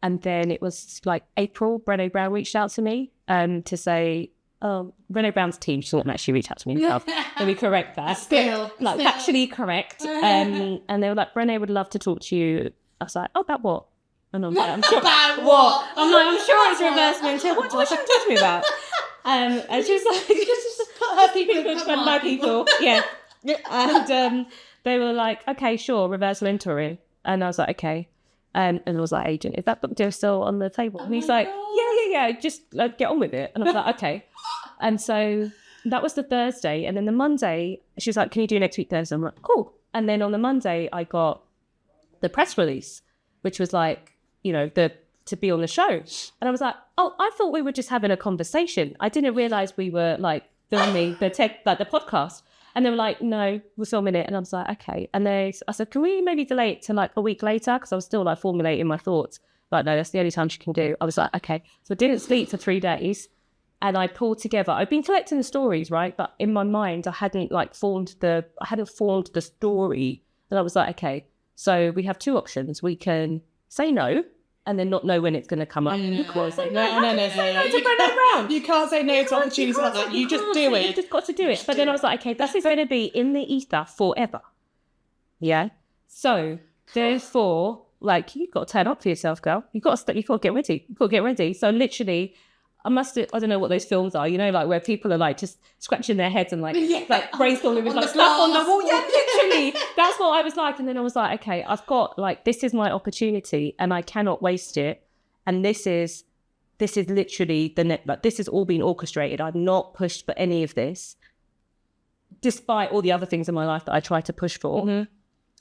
And then it was like April, Brené Brown reached out to me to say, Brené Brown's team, she didn't actually reach out to me himself. Let me correct that. Still. Actually correct. And they were like, Brené would love to talk to you. I was like, oh, about what? And I'm like, I'm sure. About what? I'm like, I'm sure it's reverse mentoring. What do you talk to me about? And she was like, just put her people and my people. Yeah. And they were like, okay, sure, reverse mentoring. And I was like, okay. And I was like, agent, is that book deal still on the table? And he's like, yeah, just get on with it. And I was like, okay. And so that was the Thursday. And then the Monday, she was like, can you do next week Thursday? I'm like, cool. And then on the Monday, I got the press release, which was like, the to be on the show. And I was like, oh, I thought we were just having a conversation. I didn't realize we were like filming the podcast. And they were like, no, we're filming it. And I was like, okay. And I said, can we maybe delay it to like a week later? Because I was still like formulating my thoughts. Like, no, that's the only time she can do. I was like, okay. So I didn't sleep for 3 days. And I pulled together, I've been collecting the stories, right? But in my mind, I hadn't formed the story. And I was like, okay, so we have 2 options. We can say no and then not know when it's going to come up. No. You can't say no to opportunities like that. You just do it. You just got to do it. But then I was like, okay, this is going to be in the ether forever. Yeah. So therefore, like, you've got to turn up for yourself, girl. You've got to get ready. You've got to get ready. So literally, I don't know what those films are, like where people are like just scratching their heads and like brainstorming with like stuff on the wall. Yeah, literally. That's what I was like. And then I was like, okay, I've got like, this is my opportunity and I cannot waste it. And this is literally this has all been orchestrated. I've not pushed for any of this, despite all the other things in my life that I tried to push for. Mm-hmm.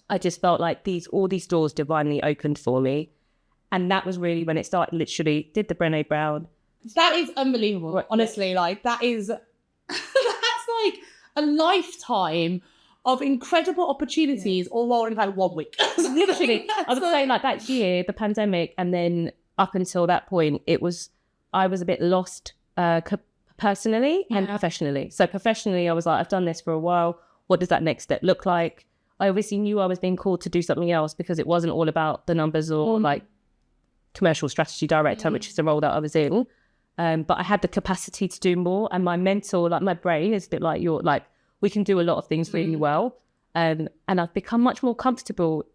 I just felt like all these doors divinely opened for me. And that was really when it started. Literally did the Brené Brown. That is unbelievable, honestly. Like, that's like a lifetime of incredible opportunities all rolled in like 1 week. Literally, I was saying like that year, the pandemic, and then up until that point, I was a bit lost personally and professionally. So professionally, I was like, I've done this for a while. What does that next step look like? I obviously knew I was being called to do something else because it wasn't all about the numbers or like commercial strategy director, which is the role that I was in. But I had the capacity to do more, and my mental, like my brain is a bit like we can do a lot of things really well. And I've become much more comfortable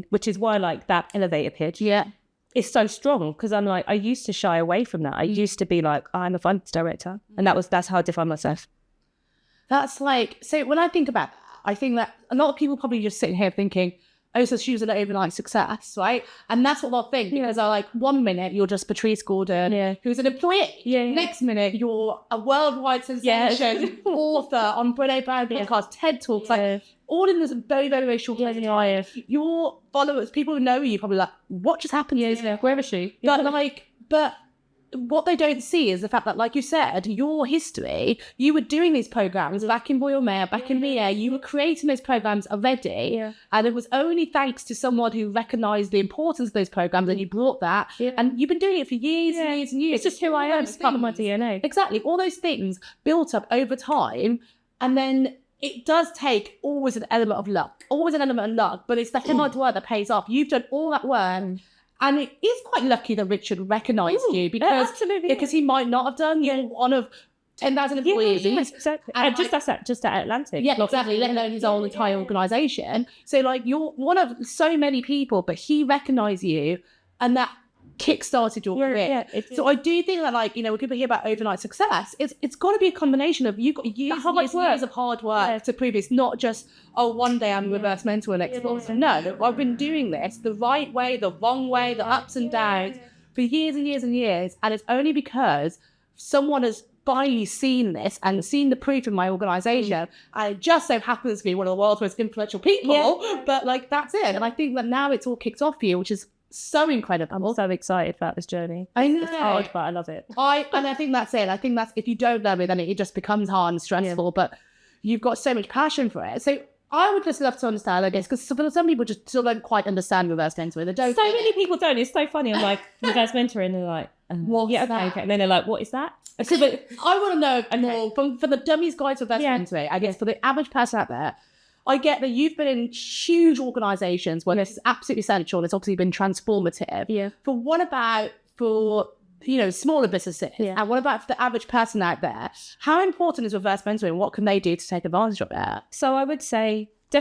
which is why like that elevator pitch is so strong, because I'm like, I used to shy away from that. I used to be like, I'm a finance director. And that's how I define myself. That's like, so when I think about that, I think that a lot of people probably just sitting here thinking, oh, so she was an overnight success, right? And that's what they'll think, because I like, 1 minute you're just Patrice Gordon, who's an employee. Next minute you're a worldwide sensation, author on Brené Brown podcast, TED Talks, like all in this very, very, very short time. Your followers, people who know you, probably like, what just happened? Where is she? But what they don't see is the fact that, like you said, your history, you were doing these programs back in Royal Mail, back in the air, you were creating those programs already. And it was only thanks to someone who recognised the importance of those programs and you brought that. And you've been doing it for years and years and years. It's just who I am. It's part of my DNA. Exactly. All those things built up over time. And then it does take always an element of luck, but it's the hard work that pays off. You've done all that work. And it is quite lucky that Richard recognised you, because he might not have done. You're one of 10,000 employees. Exactly. And just at Atlantic. Yeah, exactly. Let alone his whole entire organisation. So like, you're one of so many people, but he recognised you, and that kick-started your career. So I do think that, like, when people hear about overnight success, it's got to be a combination of you've got years of hard work to prove it's not just, oh, one day I'm a reverse mentor and export. No, I've been doing this the right way, the wrong way, the ups and downs for years and years and years. And it's only because someone has finally seen this and seen the proof in my organisation, and it just so happens to be one of the world's most influential people. But like, that's it. And I think that now it's all kicked off for you, which is so incredible. I'm so excited about this journey. I know. It's hard, but I love it. I think that's it. I think that's, if you don't love it, then it just becomes hard and stressful, but you've got so much passion for it. So I would just love to understand, I guess, because some people just still don't quite understand reverse mentoring. They don't. So many people don't. It's so funny. I'm like, reverse mentoring, and they're like, okay. And then they're like, what is that? So, but I want to know more for the dummies guide to reverse mentoring. I guess for the average person out there, I get that you've been in huge organisations where this is absolutely essential and it's obviously been transformative. But what about for smaller businesses? And what about for the average person out there? How important is reverse mentoring? What can they do to take advantage of it? So I would say my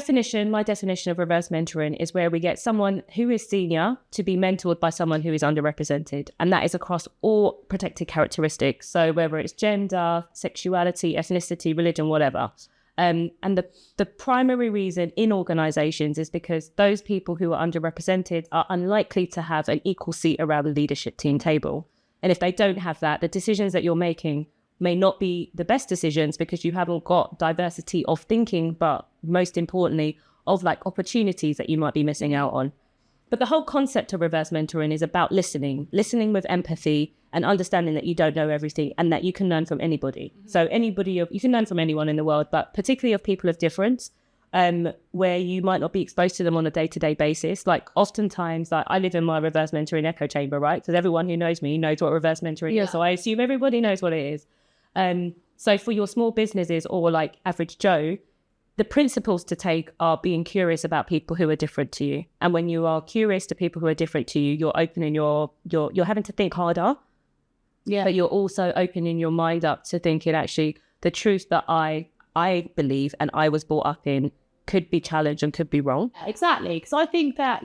definition of reverse mentoring is where we get someone who is senior to be mentored by someone who is underrepresented. And that is across all protected characteristics. So whether it's gender, sexuality, ethnicity, religion, whatever. And the primary reason in organisations is because those people who are underrepresented are unlikely to have an equal seat around the leadership team table. And if they don't have that, the decisions that you're making may not be the best decisions because you haven't got diversity of thinking, but most importantly, of like opportunities that you might be missing out on. But the whole concept of reverse mentoring is about listening with empathy and understanding that you don't know everything and that you can learn from anybody. So you can learn from anyone in the world, but particularly of people of difference, where you might not be exposed to them on a day-to-day basis. Like oftentimes, like I live in my reverse mentoring echo chamber, right? Because everyone who knows me knows what reverse mentoring is. So I assume everybody knows what it is. So for your small businesses or like average Joe, the principles to take are being curious about people who are different to you. And when you are curious to people who are different to you, you're opening you're having to think harder. Yeah. But you're also opening your mind up to thinking, actually, the truth that I believe and I was brought up in could be challenged and could be wrong. Exactly. Because I think that,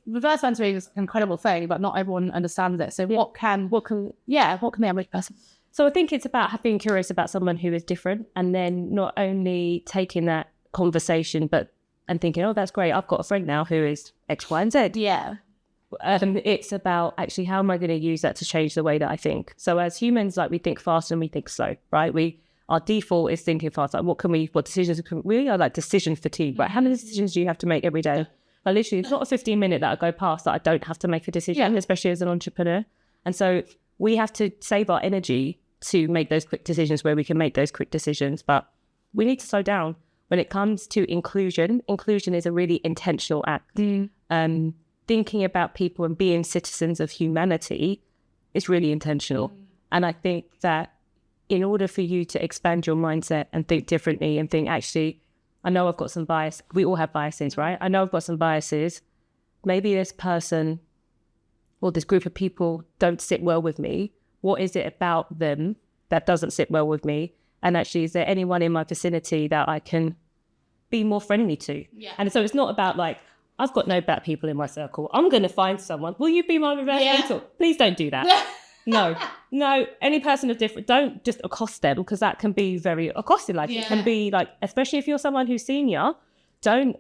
reverse mentoring is an incredible thing, but not everyone understands it. So what can the average person? So I think it's about being curious about someone who is different, and then not only taking that conversation, and thinking, oh, that's great, I've got a friend now who is X, Y, and Z. Yeah. It's about actually, how am I going to use that to change the way that I think? So as humans, like we think fast and we think slow, right? Our default is thinking fast. Like what decisions we are like decision fatigue, right? How many decisions do you have to make every day? Like literally, it's not a 15-minute that I go past that I don't have to make a decision, especially as an entrepreneur. And so we have to save our energy to make those quick decisions where we can make those quick decisions. But we need to slow down. When it comes to inclusion is a really intentional act. Thinking about people and being citizens of humanity is really intentional. And I think that in order for you to expand your mindset and think differently and think, actually, I know I've got some bias. We all have biases, right? I know I've got some biases. Maybe this person or this group of people don't sit well with me. What is it about them that doesn't sit well with me? And actually, is there anyone in my vicinity that I can be more friendly to? Yeah. And so it's not about like, I've got no bad people in my circle. I'm going to find someone. Will you be my reverse mentor? Please don't do that. No. Any person of different, don't just accost them, because that can be very accosting. Like it can be like, especially if you're someone who's senior, don't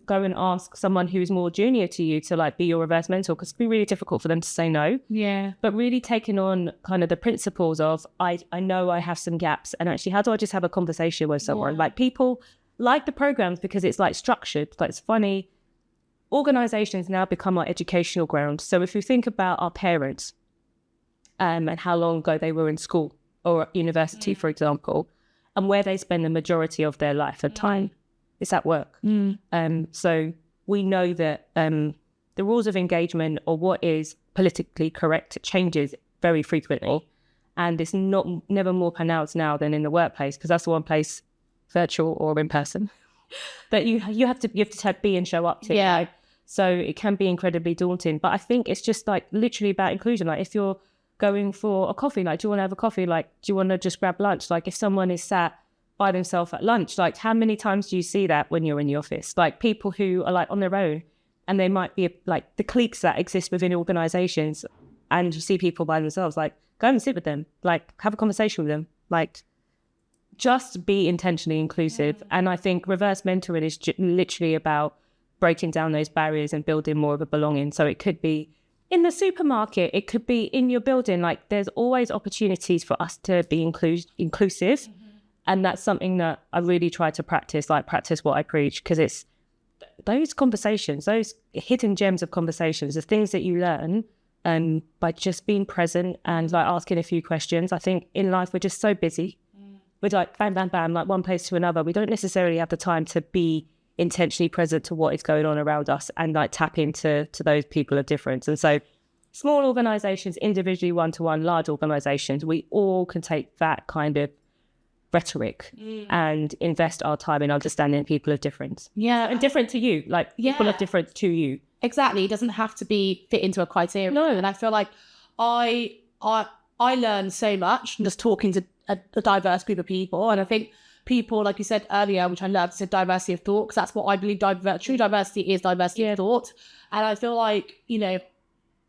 go and ask someone who's more junior to you to like be your reverse mentor, because it can be really difficult for them to say no. Yeah. But really taking on kind of the principles of, I know I have some gaps, and actually, how do I just have a conversation with someone? Like people like the programs because it's like structured, like it's funny. Organizations now become our educational ground. So if you think about our parents and how long ago they were in school or at university, for example, and where they spend the majority of their life and time, it's at work. So we know that the rules of engagement, or what is politically correct, changes very frequently. And it's never more pronounced now than in the workplace, because that's the one place, virtual or in person, that you have to be and show up to. Yeah. Right? So it can be incredibly daunting. But I think it's just like literally about inclusion. Like if you're going for a coffee, like, do you want to have a coffee? Like, do you want to just grab lunch? Like if someone is sat by themselves at lunch, like how many times do you see that when you're in the office? Like people who are like on their own, and they might be like the cliques that exist within organizations, and you see people by themselves, like go and sit with them, like have a conversation with them, like just be intentionally inclusive. And I think reverse mentoring is literally about breaking down those barriers and building more of a belonging. So it could be in the supermarket, it could be in your building. Like there's always opportunities for us to be inclusive. And that's something that I really try to practice what I preach, because it's those conversations, those hidden gems of conversations, the things that you learn by just being present and like asking a few questions. I think in life, we're just so busy. We're like bam, bam, bam, like one place to another. We don't necessarily have the time to be intentionally present to what is going on around us and like tap into those people of difference. And so small organizations, individually, one-to-one, large organizations, we all can take that kind of rhetoric and invest our time in understanding people of difference. Yeah. And different to you, like people of difference to you. Exactly. It doesn't have to be fit into a criteria. No. And I feel like I learn so much just talking to a diverse group of people. And I think people, like you said earlier, which I loved, said diversity of thought, because that's what I believe true diversity is, diversity of thought. And I feel like,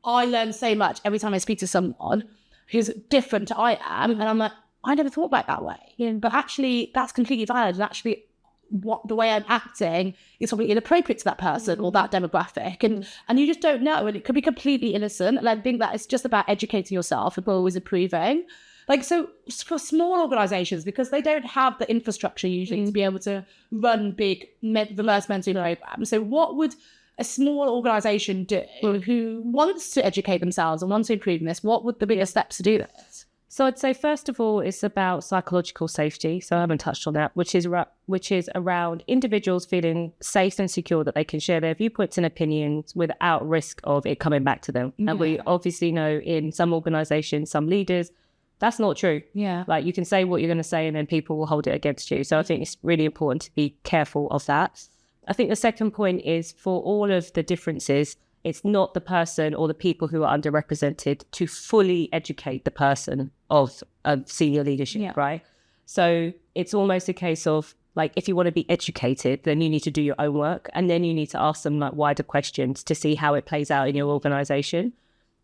I learn so much every time I speak to someone who's different to I am. And I'm like, I never thought about it that way. Yeah. But actually, that's completely valid. And actually, the way I'm acting is probably inappropriate to that person or that demographic. And you just don't know. And it could be completely innocent. And I think that it's just about educating yourself and always improving. Like, so for small organizations, because they don't have the infrastructure usually to be able to run big reverse mentoring programs. So what would a small organisation do who wants to educate themselves and wants to improve in this? What would the biggest steps to do this? So I'd say, first of all, it's about psychological safety. So I haven't touched on that, which is around individuals feeling safe and secure that they can share their viewpoints and opinions without risk of it coming back to them. Yeah. And we obviously know in some organisations, some leaders, that's not true. Yeah. Like, you can say what you're going to say and then people will hold it against you. So I think it's really important to be careful of that. I think the second point is, for all of the differences, it's not the person or the people who are underrepresented to fully educate the person of senior leadership, right? So it's almost a case of, like, if you want to be educated, then you need to do your own work, and then you need to ask them like wider questions to see how it plays out in your organisation.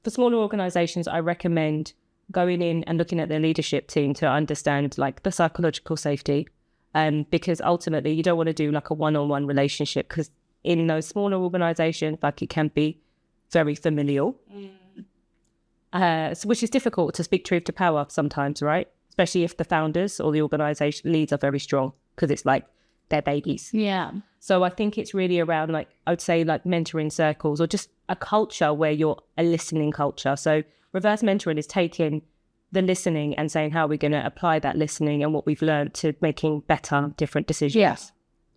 For smaller organisations, I recommend going in and looking at their leadership team to understand like the psychological safety, because ultimately you don't want to do like a one-on-one relationship, because in those smaller organisations, like, it can be very familial, which is difficult to speak truth to power sometimes, right? Especially if the founders or the organisation leads are very strong, because it's like their babies. Yeah. So I think it's really around, like, I would say, like, mentoring circles, or just a culture where you're a listening culture. So reverse mentoring is taking the listening and saying how we're going to apply that listening and what we've learned to making better, different decisions. Yeah.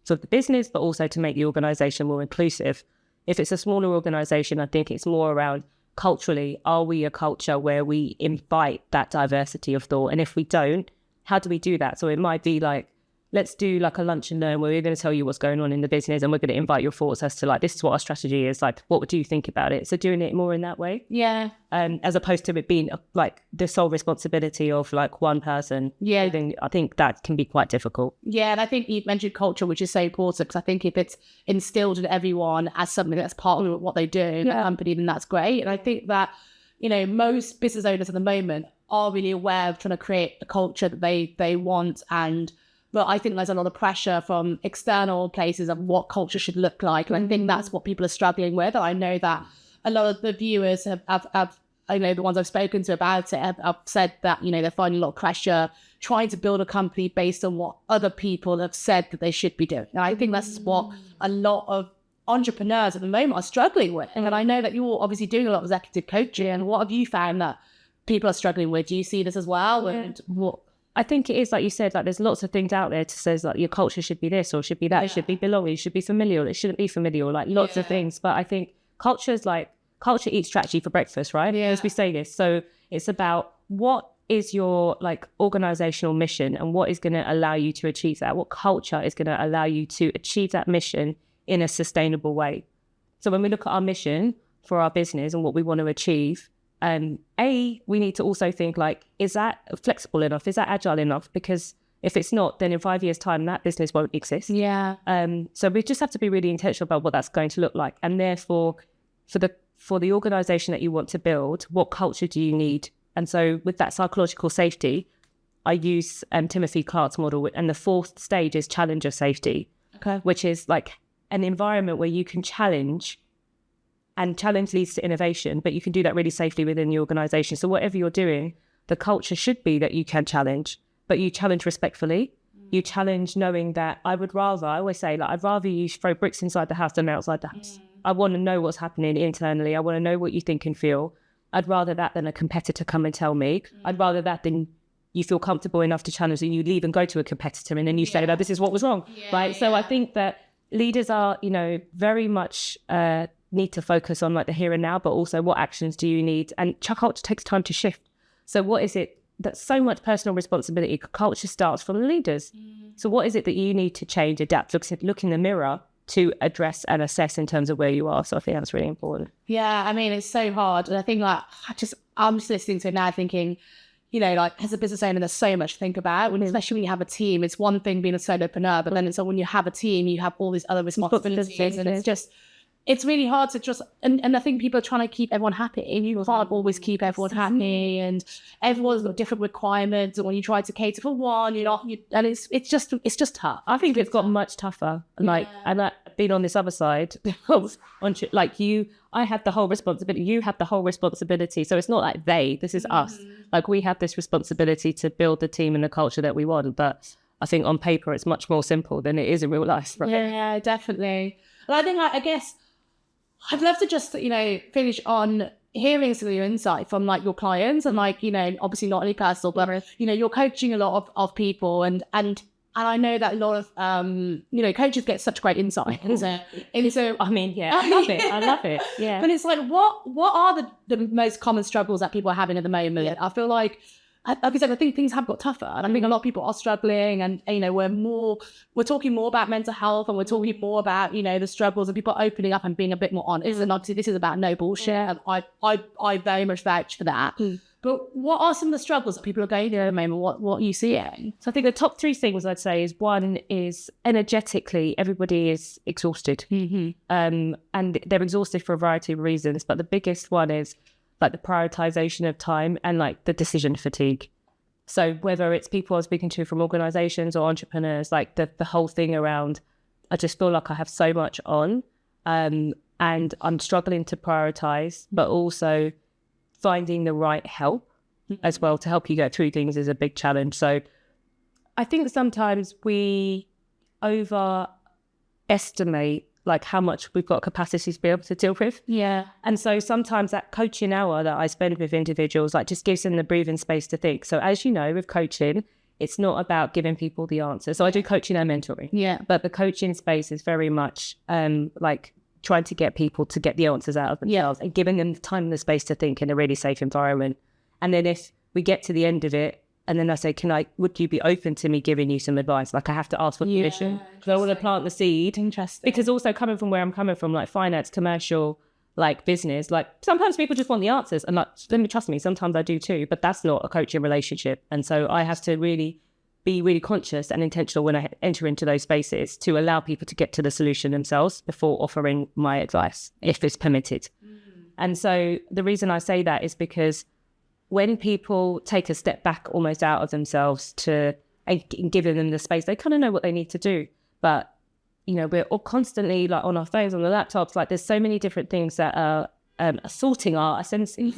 So the business, but also to make the organisation more inclusive. If it's a smaller organisation, I think it's more around culturally, are we a culture where we invite that diversity of thought? And if we don't, how do we do that? So it might be like, let's do like a lunch and learn where we're going to tell you what's going on in the business, and we're going to invite your thoughts as to like, this is what our strategy is, like, what would you think about it? So doing it more in that way. Yeah. As opposed to it being like the sole responsibility of like one person. Yeah. Then I think that can be quite difficult. Yeah, and I think you mentioned culture, which is so important, because I think if it's instilled in everyone as something that's part of what they do in the company, then that's great. And I think that, you know, most business owners at the moment are really aware of trying to create a culture that they want, but I think there's a lot of pressure from external places of what culture should look like. And I think that's what people are struggling with. And I know that a lot of the viewers have I know the ones I've spoken to about it have said that, you know, they're finding a lot of pressure trying to build a company based on what other people have said that they should be doing. And I think that's what a lot of entrepreneurs at the moment are struggling with. And I know that you're obviously doing a lot of executive coaching. And what have you found that people are struggling with? Do you see this as well? Yeah. And what? I think it is, like you said, like, there's lots of things out there to say, like, your culture should be this or should be that. It should be belonging, it should be familial, it shouldn't be familial, like lots of things. But I think culture eats strategy for breakfast, right? As we say this. So it's about what is your like organizational mission and what is going to allow you to achieve that? What culture is going to allow you to achieve that mission in a sustainable way? So when we look at our mission for our business and what we want to achieve, we need to also think like, is that flexible enough? Is that agile enough? Because if it's not, then in 5 years' time, that business won't exist. Yeah. So we just have to be really intentional about what that's going to look like. And therefore, for the organization that you want to build, what culture do you need? And so with that psychological safety, I use Timothy Clark's model. And the fourth stage is challenger safety, which is like an environment where you can challenge, and challenge leads to innovation, but you can do that really safely within the organization. So whatever you're doing, the culture should be that you can challenge, but you challenge respectfully. You challenge knowing that I always say, like, I'd rather you throw bricks inside the house than outside the house. I want to know what's happening internally. I want to know what you think and feel. I'd rather that than a competitor come and tell me. I'd rather that than you feel comfortable enough to challenge and you leave and go to a competitor and then you say, no, this is what was wrong. Right. So I think that leaders are, very much need to focus on like the here and now, but also what actions do you need? And culture takes time to shift. So what is it that's so much personal responsibility? Culture starts from the leaders. So what is it that you need to change, adapt, look in the mirror to address and assess in terms of where you are? So I think that's really important. Yeah, I mean, it's so hard. And I think like, I'm just listening to it now thinking, like as a business owner, there's so much to think about, especially when you have a team. It's one thing being a solopreneur, but then it's when you have a team, you have all these other responsibilities, and it's really hard to just, and I think people are trying to keep everyone happy. You can't always keep everyone happy, and everyone's got different requirements. And when you try to cater for one, and it's just tough. I think it's got much tougher. And I've been on this other side, like I had the whole responsibility. You have the whole responsibility. So it's not like this is us. Like we have this responsibility to build the team and the culture that we want. But I think on paper, it's much more simple than it is in real life. Right? Yeah, definitely. And I think, I guess, I'd love to just, finish on hearing some of your insight from like your clients and like, obviously not any personal, but, you're coaching a lot of people and I know that a lot of, coaches get such great insight into, I mean, yeah, I love it. I love it. Yeah. But it's like, what are the most common struggles that people are having at the moment? I feel like I think things have got tougher, and I think a lot of people are struggling, and we're talking more about mental health, and we're talking more about the struggles, and people are opening up and being a bit more honest. And obviously, this is about no bullshit, and I very much vouch for that. But what are some of the struggles that people are going through at the moment? What are you seeing? So I think the top three things I'd say is, one is energetically, everybody is exhausted, and they're exhausted for a variety of reasons. But the biggest one is like the prioritization of time and like the decision fatigue. So whether it's people I'm speaking to from organizations or entrepreneurs, like the whole thing around, I just feel like I have so much on, and I'm struggling to prioritize, but also finding the right help as well to help you get through things is a big challenge. So I think sometimes we overestimate like how much we've got capacity to be able to deal with. Yeah. And so sometimes that coaching hour that I spend with individuals, like just gives them the breathing space to think. So as you know, with coaching, it's not about giving people the answer. So I do coaching and mentoring. Yeah. But the coaching space is very much like trying to get people to get the answers out of themselves and giving them the time and the space to think in a really safe environment. And then if we get to the end of it, and then I say, would you be open to me giving you some advice? Like I have to ask for permission because I want to plant the seed. Interesting. Because also coming from where I'm coming from, like finance, commercial, like business, like sometimes people just want the answers. And like, let me trust me, sometimes I do too, but that's not a coaching relationship. And so I have to really be really conscious and intentional when I enter into those spaces to allow people to get to the solution themselves before offering my advice, if it's permitted. And so the reason I say that is because when people take a step back almost out of themselves and giving them the space, they kind of know what they need to do. But, we're all constantly like on our phones, on the laptops, like there's so many different things that are assaulting our senses,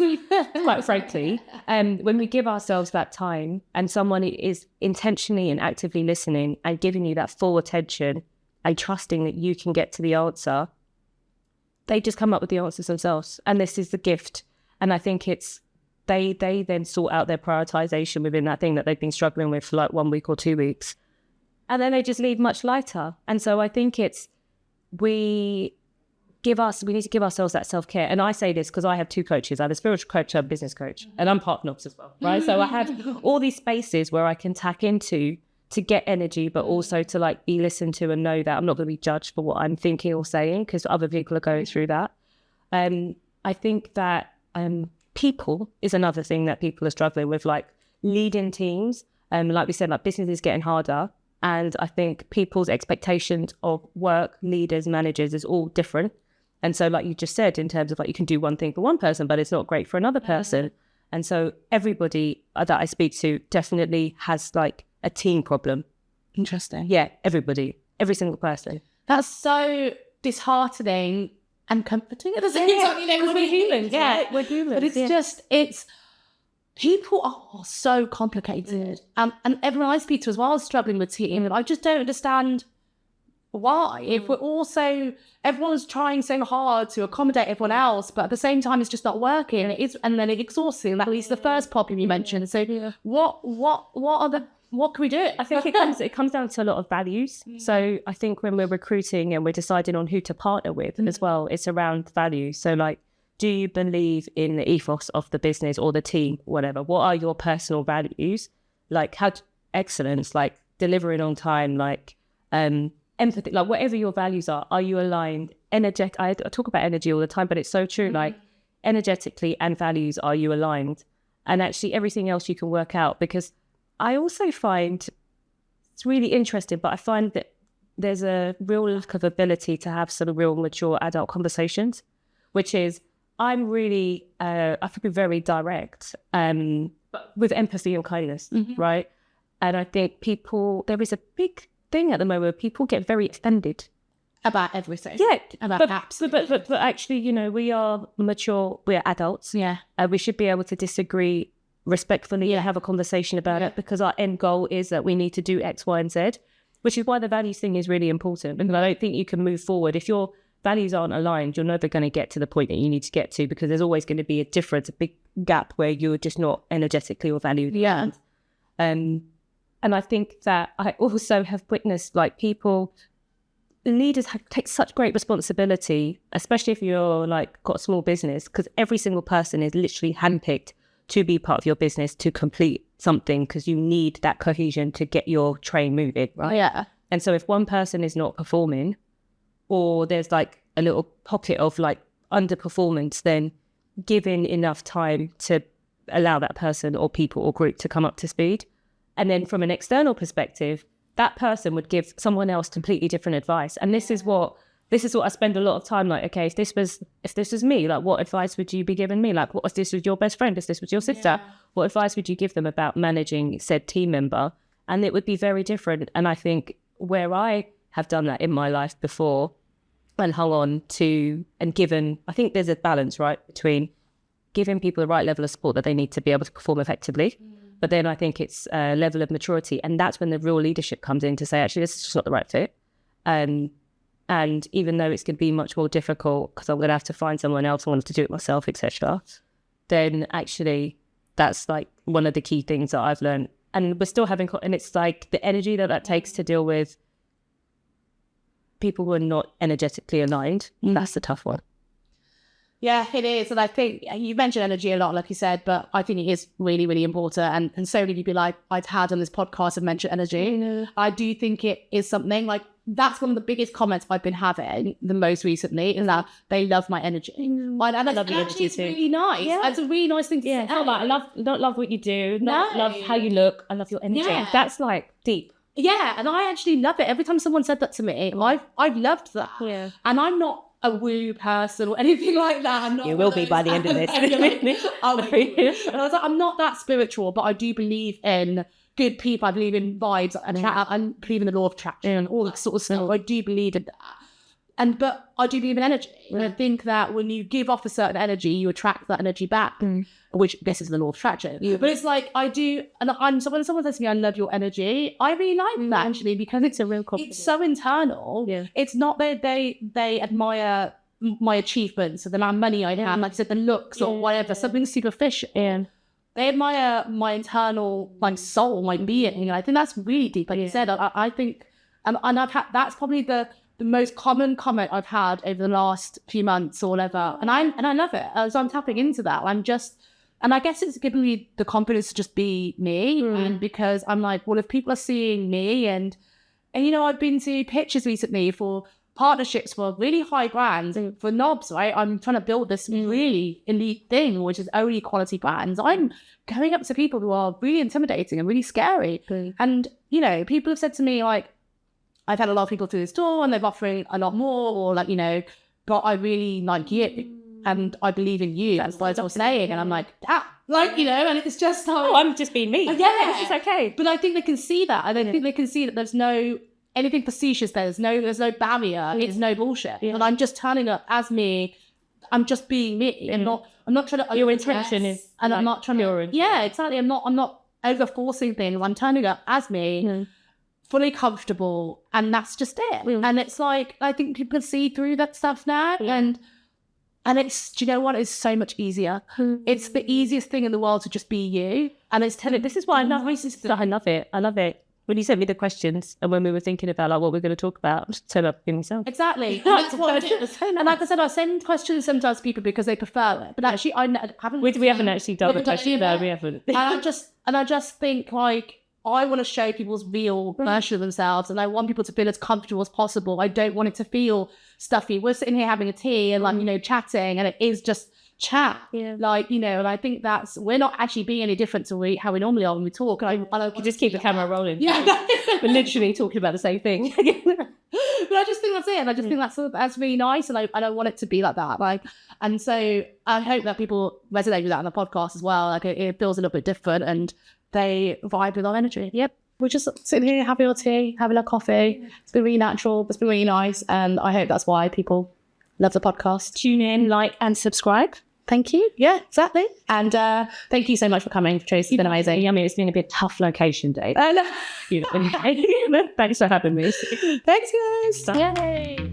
quite frankly. When we give ourselves that time and someone is intentionally and actively listening and giving you that full attention and trusting that you can get to the answer, they just come up with the answers themselves. And this is the gift. And I think it's, they then sort out their prioritization within that thing that they've been struggling with for like 1 week or 2 weeks. And then they just leave much lighter. And so I think it's, we need to give ourselves that self-care. And I say this because I have two coaches. I have a spiritual coach, I have a business coach, and I'm part NOPS as well, right? So I have all these spaces where I can tack into to get energy, but also to like be listened to and know that I'm not going to be judged for what I'm thinking or saying because other people are going through that. I think that people is another thing that people are struggling with, like leading teams. Like we said, like business is getting harder. And I think people's expectations of work, leaders, managers is all different. And so like you just said, in terms of like you can do one thing for one person, but it's not great for another person. And so everybody that I speak to definitely has like a team problem. Interesting. Yeah, everybody, every single person. That's so disheartening and comforting at the same time. Because we're humans. Yeah, we're humans. But it's people are so complicated. And everyone I speak to as well is struggling with team. And I just don't understand why. If we're also, everyone's trying so hard to accommodate everyone else, but at the same time, it's just not working. And then it's exhausting. That leads to the first problem you mentioned. So what can we do? I think it comes down to a lot of values. So I think when we're recruiting and we're deciding on who to partner with as well, it's around values. So like, do you believe in the ethos of the business or the team, whatever? What are your personal values? Like excellence, like delivering on time, like empathy, like whatever your values are you aligned? Energetic. I talk about energy all the time, but it's so true. Like energetically and values, are you aligned? And actually everything else you can work out, because I also find it's really interesting, but I find that there's a real lack of ability to have some real mature adult conversations, which is I'm really, I have to be very direct, but with empathy and kindness, right? And I think there is a big thing at the moment where people get very offended. About everything. Yeah. About apps. But actually, we are mature, we're adults. Yeah. We should be able to disagree respectfully and have a conversation about it, because our end goal is that we need to do X, Y, and Z, which is why the values thing is really important. Because I don't think you can move forward if you're values aren't aligned, you're never going to get to the point that you need to get to, because there's always going to be a difference, a big gap where you're just not energetically or valued. Yeah. And I think that I also have witnessed like leaders take such great responsibility, especially if you're like got a small business, because every single person is literally handpicked to be part of your business to complete something, because you need that cohesion to get your train moving, right? Yeah. And so if one person is not performing, or there's like a little pocket of like underperformance, then giving enough time to allow that person or people or group to come up to speed. And then from an external perspective, that person would give someone else completely different advice. And this is what I spend a lot of time like, okay, if this was me, like what advice would you be giving me? Like, what if this was your best friend? If this was your sister, what advice would you give them about managing said team member? And it would be very different. And I think where I have done that in my life before and hung on to and given, I think there's a balance, right, between giving people the right level of support that they need to be able to perform effectively. But then I think it's a level of maturity. And that's when the real leadership comes in to say, actually, this is just not the right fit. And even though it's going to be much more difficult because I'm going to have to find someone else who wants to do it myself, etc., then actually that's like one of the key things that I've learned. And we're still having, and it's like the energy that takes to deal with people who are not energetically aligned. That's the tough one. Yeah, it is. And I think you mentioned energy a lot, like you said, but I think it is really, really important. And so many people I've had on this podcast have mentioned energy. I do think it is something like, that's one of the biggest comments I've been having the most recently, is that they love my energy. And I love your energy too. Really nice. Yeah. It's a really nice thing to say. Like, I don't love what you do. Love how you look. I love your energy. Yeah. That's like deep. Yeah, and I actually love it. Every time someone said that to me, I've loved that. Yeah. And I'm not a woo person or anything like that. I'm not. You will be by the end of this. And I was like, I'm not that spiritual, but I do believe in good people. I believe in vibes and believe in the law of attraction and all that sort of stuff. I do believe in that. But I do believe in energy. And I think that when you give off a certain energy, you attract that energy back, which this is the law of attraction. Yeah. But it's like, I do, and so when someone says to me, I love your energy, I really like that actually, because it's a real compliment. It's so internal. Yeah. It's not that they admire my achievements or the amount of money I have, like I said, the looks or whatever, something superficial. Yeah. They admire my internal, like, soul, my being. And I think that's really deep. Like you said, I think, and I've had, that's probably the most common comment I've had over the last few months or whatever. And I love it. So I'm tapping into that. And I guess it's giving me the confidence to just be me. And because I'm like, well, if people are seeing me and you know, I've been to pitches recently for partnerships for really high brands and for knobs, right? I'm trying to build this really elite thing, which is only quality brands. I'm going up to people who are really intimidating and really scary. And, you know, people have said to me, like, I've had a lot of people through this door and they're offering a lot more, or like, you know, but I really like you and I believe in you. That's what I was saying. And I'm like, like, you know, and it's just like, oh, I'm just being me. Yeah, it's okay. But I think they can see that. And I think they can see that there's no anything facetious there. There's no barrier. It's no bullshit. And I'm just turning up as me. I'm just being me. I'm not trying to. Your intention is, and I'm not trying to. Yeah, exactly. I'm not over forcing things. I'm turning up as me. Fully comfortable, and that's just it. And it's like, I think people can see through that stuff now, and it's, do you know what, it's so much easier. It's the easiest thing in the world to just be you, and it's this is why I love it. I love it. When you sent me the questions and when we were thinking about like what we're going to talk about, just turn up in myself. Exactly. That's what I do. And like I said, I send questions sometimes to people because they prefer it, but actually I haven't. We haven't actually done the question. No, we haven't. And I just think, like, I want to show people's real version of themselves, and I want people to feel as comfortable as possible. I don't want it to feel stuffy. We're sitting here having a tea and, like, you know, chatting, and it is just chat. Yeah. Like, you know, and I think we're not actually being any different to how we normally are when we talk. And I you just keep the camera rolling. Yeah. We're literally talking about the same thing. But I just think that's it. And I just think that's really nice. And I want it to be like that. Like, and so I hope that people resonate with that on the podcast as well. Like, it feels a little bit different and they vibe with our energy. Yep. We're just sitting here having our tea, having our coffee. It's been really natural. It's been really nice. And I hope that's why people love the podcast. Tune in, like, and subscribe. Thank you. Yeah, exactly. And thank you so much for coming, Patrice. It's been amazing. Yummy. It's been a bit tough location day. Thanks for having me. Thanks, guys. Yay.